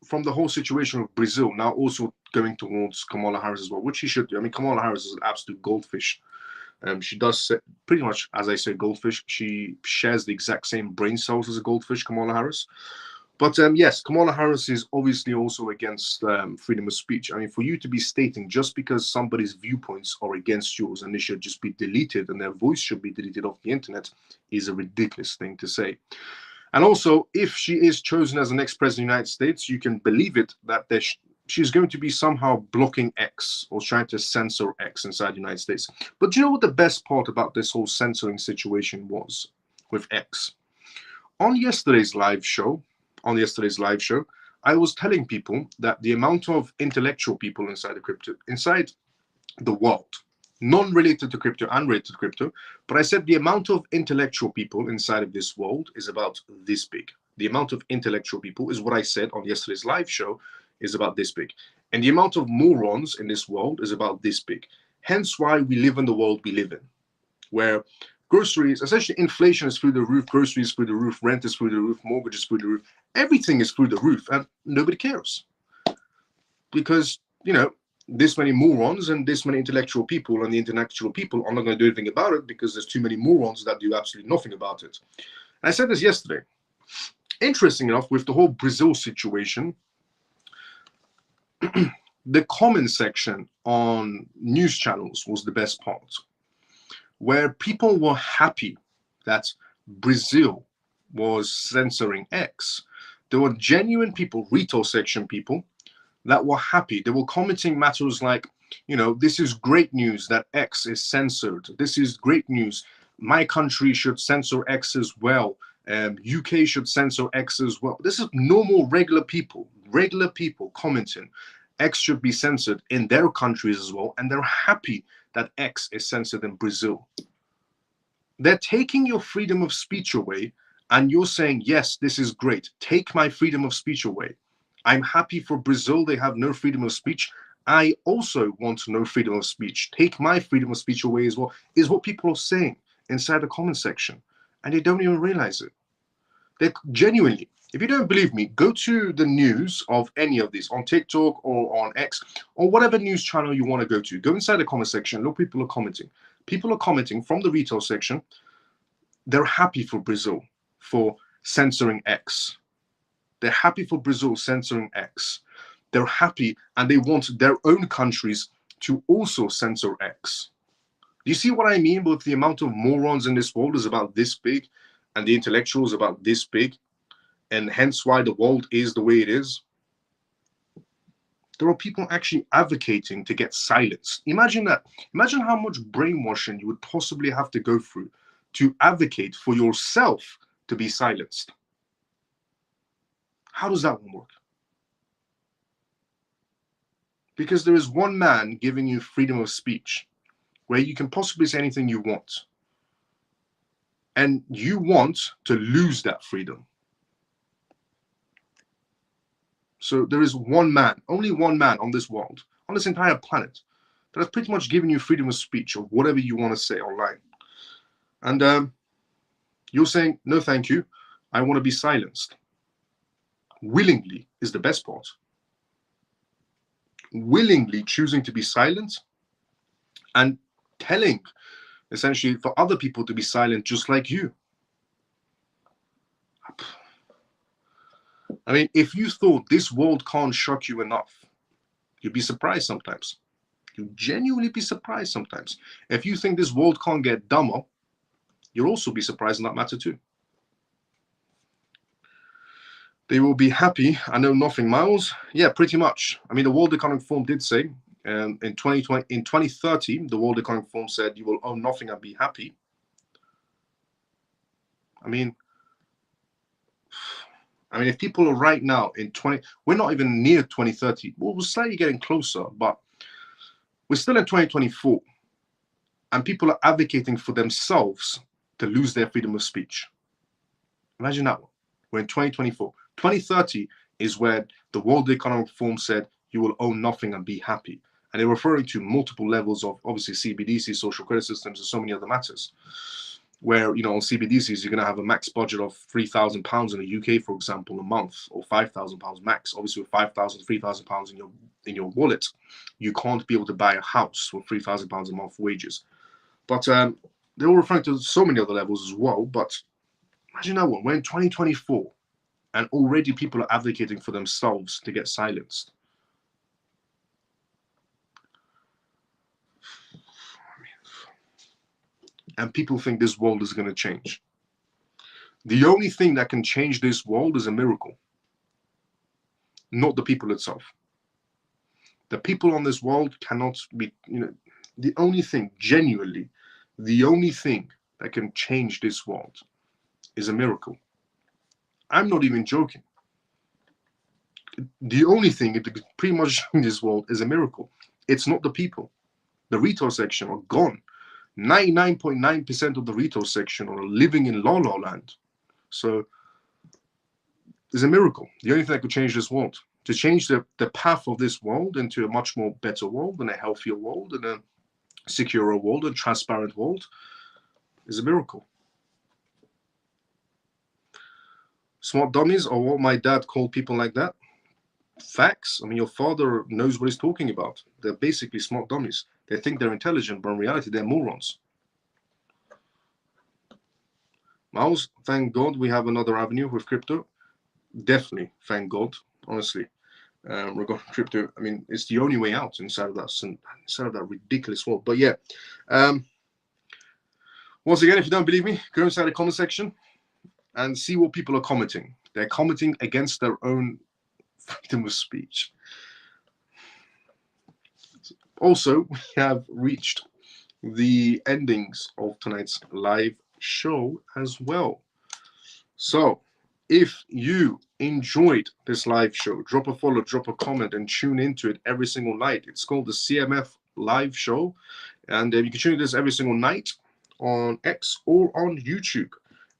from the whole situation with Brazil, now also going towards Kamala Harris as well, which he should do. I mean, Kamala Harris is an absolute goldfish. She does pretty much, as I say, goldfish. She shares the exact same brain cells as a goldfish, Kamala Harris. But yes, Kamala Harris is obviously also against freedom of speech. I mean, for you to be stating just because somebody's viewpoints are against yours and they should just be deleted and their voice should be deleted off the internet is a ridiculous thing to say. And also, if she is chosen as the next president of the United States, you can believe it that she's going to be somehow blocking X or trying to censor X inside the United States. But do you know what the best part about this whole censoring situation was with X? On yesterday's live show, I was telling people that the amount of intellectual people inside the world, non-related to crypto and related to crypto, but I said the amount of intellectual people inside of this world is about this big. The amount of intellectual people is what I said on yesterday's live show is about this big. And the amount of morons in this world is about this big. Hence why we live in the world we live in, where groceries, essentially inflation is through the roof, groceries through the roof, rent is through the roof, mortgages through the roof, everything is through the roof, and nobody cares. Because, this many morons and this many intellectual people, and the intellectual people are not going to do anything about it because there's too many morons that do absolutely nothing about it. And I said this yesterday. Interesting enough, with the whole Brazil situation, the comment section on news channels was the best part, where people were happy that Brazil was censoring X. There were genuine people, retail section people, that were happy. They were commenting matters like, this is great news that X is censored. This is great news. My country should censor X as well. UK should censor X as well. This is normal, regular people commenting. X should be censored in their countries as well, and they're happy that X is censored in Brazil. They're taking your freedom of speech away, and you're saying, yes, this is great. Take my freedom of speech away. I'm happy for Brazil. They have no freedom of speech. I also want no freedom of speech. Take my freedom of speech away as well, is what people are saying inside the comment section, and they don't even realize it. They genuinely, if you don't believe me, go to the news of any of these on TikTok or on X or whatever news channel you want to go to. Go inside the comment section. Look, people are commenting. People are commenting from the retail section. They're happy for Brazil for censoring X. They're happy for Brazil censoring X. They're happy and they want their own countries to also censor X. Do you see what I mean with the amount of morons in this world is about this big, and the intellectuals about this big, and hence why the world is the way it is? There are people actually advocating to get silenced. Imagine that. Imagine how much brainwashing you would possibly have to go through to advocate for yourself to be silenced. How does that one work? Because there is one man giving you freedom of speech where you can possibly say anything you want. And you want to lose that freedom. So there is one man, only one man on this world, on this entire planet, that has pretty much given you freedom of speech of whatever you want to say online. And you're saying, no, thank you. I want to be silenced. Willingly is the best part. Willingly choosing to be silent and telling, essentially, for other people to be silent just like you. I mean, if you thought this world can't shock you enough, you'd be surprised sometimes. You'd genuinely be surprised sometimes. If you think this world can't get dumber, you'll also be surprised in that matter too. They will be happy. I know nothing, Miles. Yeah, pretty much. I mean, the World Economic Forum did say in 2030, the World Economic Forum said you will own nothing and be happy. I mean, if people are right now we're not even near 2030. Well, we're slightly getting closer, but we're still in 2024. And people are advocating for themselves to lose their freedom of speech. Imagine that one. We're in 2024. 2030 is where the World Economic Forum said you will own nothing and be happy. And they're referring to multiple levels of, obviously, CBDC, social credit systems, and so many other matters. Where, on CBDCs, you're going to have a max budget of £3,000 in the UK, for example, a month, or £5,000 max. Obviously, with £5,000, £3,000 in your wallet, you can't be able to buy a house with £3,000 a month wages. But they're all referring to so many other levels as well. But imagine that one. We're in 2024, and already people are advocating for themselves to get silenced. And people think this world is going to change. The only thing that can change this world is a miracle, not the people itself. The people on this world cannot be, the only thing, genuinely, the only thing that can change this world is a miracle. I'm not even joking. The only thing that can pretty much change this world is a miracle. It's not the people. The retail section are gone. 99.9% of the retail section are living in La La Land. So it's a miracle. The only thing that could change this world, to change the path of this world into a much more better world and a healthier world and a securer world and transparent world, is a miracle. Smart dummies are what my dad called people like that. Facts. I mean, your father knows what he's talking about. They're basically smart dummies. They think they're intelligent, but in reality, they're morons. Miles, thank God we have another avenue with crypto. Definitely, thank God, honestly. Regarding crypto, I mean, it's the only way out inside of that ridiculous world. But yeah, once again, if you don't believe me, go inside the comment section and see what people are commenting. They're commenting against their own freedom of speech. Also, we have reached the endings of tonight's live show as well. So, if you enjoyed this live show, drop a follow, drop a comment, and tune into it every single night. It's called the CMF live show, and you can tune into this every single night on X or on YouTube.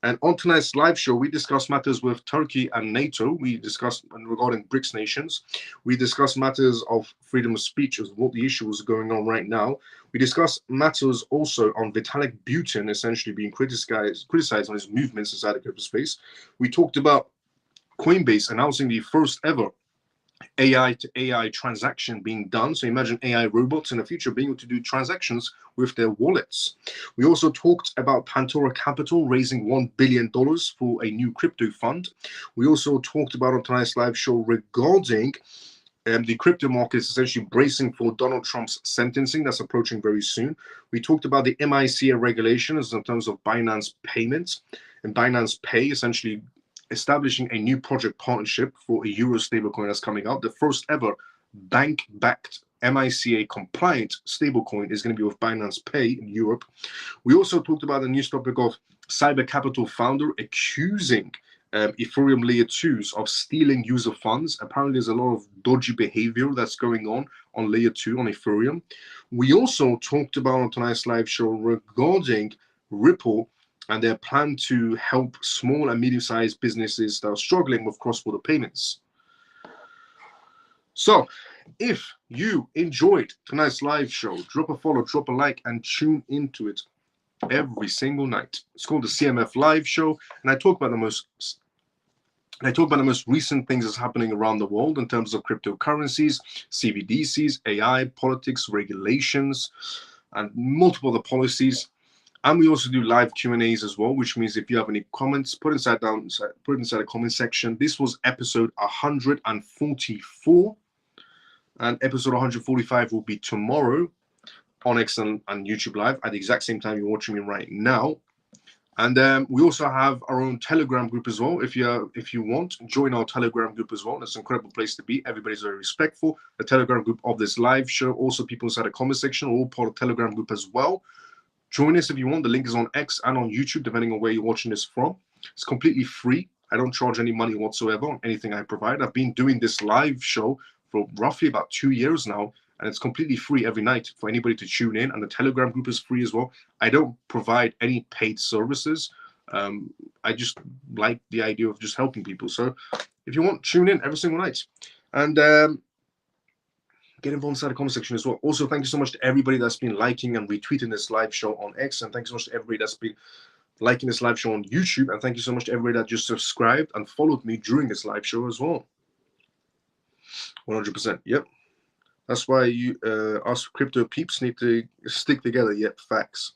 And on tonight's live show, we discuss matters with Turkey and NATO. We discuss regarding BRICS nations. We discuss matters of freedom of speech, as what the issue is going on right now. We discuss matters also on Vitalik Buterin essentially being criticized on his movements inside the crypto space. We talked about Coinbase announcing the first ever AI to AI transaction being done. So imagine AI robots in the future being able to do transactions with their wallets. We also talked about Pantera Capital raising $1 billion for a new crypto fund. We also talked about on tonight's live show regarding the crypto markets essentially bracing for Donald Trump's sentencing that's approaching very soon. We talked about the MiCA regulations in terms of Binance payments and Binance Pay essentially establishing a new project partnership for a euro stablecoin that's coming out. The first ever bank-backed MiCA compliant stablecoin is going to be with Binance Pay in Europe. We also talked about the news topic of Cyber Capital founder accusing Ethereum layer 2s of stealing user funds. Apparently there's a lot of dodgy behavior that's going on layer 2 on Ethereum. We also talked about on tonight's live show regarding Ripple and their plan to help small and medium-sized businesses that are struggling with cross-border payments. So, if you enjoyed tonight's live show, drop a follow, drop a like, and tune into it every single night. It's called the CMF Live Show, and I talk about the most recent things that's happening around the world in terms of cryptocurrencies, CBDCs, AI, politics, regulations, and multiple other policies. And we also do live Q&As as well, which means if you have any comments, put it inside the comment section. This was episode 144, and episode 145 will be tomorrow on X and YouTube Live at the exact same time you're watching me right now. And we also have our own Telegram group as well. If you want, join our Telegram group as well. It's an incredible place to be. Everybody's very respectful. The Telegram group of this live show, also people inside the comment section, are all part of the Telegram group as well. Join us if you want. The link is on X and on YouTube, depending on where you're watching this from. It's completely free. I don't charge any money whatsoever on anything I provide. I've been doing this live show for roughly about 2 years now, and it's completely free every night for anybody to tune in. And the Telegram group is free as well. I don't provide any paid services. I just like the idea of just helping people. So if you want, tune in every single night. And get involved inside the comment section as well. Also, thank you so much to everybody that's been liking and retweeting this live show on X. And thank you so much to everybody that's been liking this live show on YouTube. And thank you so much to everybody that just subscribed and followed me during this live show as well. 100%. Yep. That's why you us crypto peeps need to stick together. Yep, facts.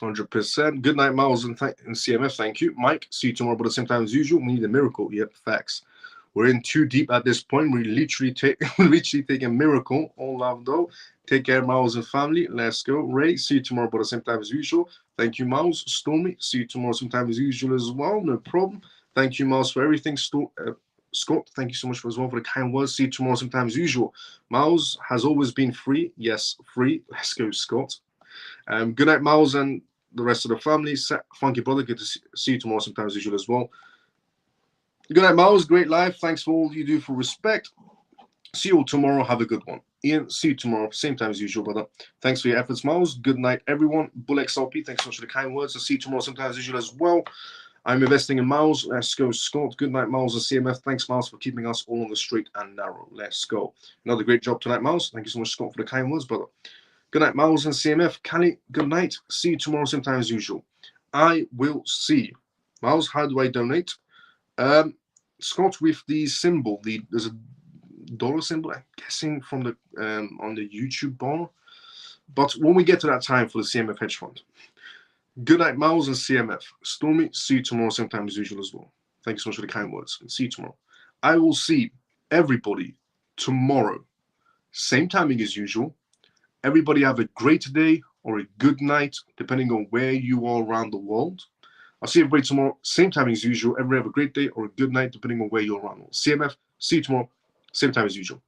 %. Good night, Miles and CMF. Thank you, Mike. See you tomorrow, but at the same time as usual. We need a miracle. Yep, facts. We're in too deep at this point. We literally take a miracle. All love though. Take care, Miles and family. Let's go. Ray, see you tomorrow, but at the same time as usual. Thank you, Miles. Stormy, see you tomorrow sometime as usual as well. No problem. Thank you, Miles, for everything. Scott, thank you so much as well for the kind words. See you tomorrow sometime as usual. Miles has always been free. Yes, free. Let's go, Scott. Good night, Miles, and the rest of the family. Funky brother, good to see you tomorrow sometime as usual as well. Good night, Miles. Great life. Thanks for all you do for respect. See you all tomorrow. Have a good one. Ian, see you tomorrow. Same time as usual, brother. Thanks for your efforts, Miles. Good night, everyone. Bull XLP, thanks so much for the kind words. I'll see you tomorrow sometime as usual as well. I'm investing in Miles. Let's go, Scott. Good night, Miles and CMF. Thanks, Miles, for keeping us all on the straight and narrow. Let's go. Another great job tonight, Miles. Thank you so much, Scott, for the kind words, brother. Good night, Miles and CMF. Callie, good night. See you tomorrow, same time as usual. I will see. Miles, how do I donate? Scott, with the symbol, there's a dollar symbol, I'm guessing from the on the YouTube bar. But when we get to that time for the CMF hedge fund. Good night, Miles and CMF. Stormy, see you tomorrow, same time as usual as well. Thank you so much for the kind words. See you tomorrow. I will see everybody tomorrow, same timing as usual. Everybody have a great day or a good night, depending on where you are around the world. I'll see everybody tomorrow, same time as usual. Everybody have a great day or a good night, depending on where you're around the world. CMF, see you tomorrow, same time as usual.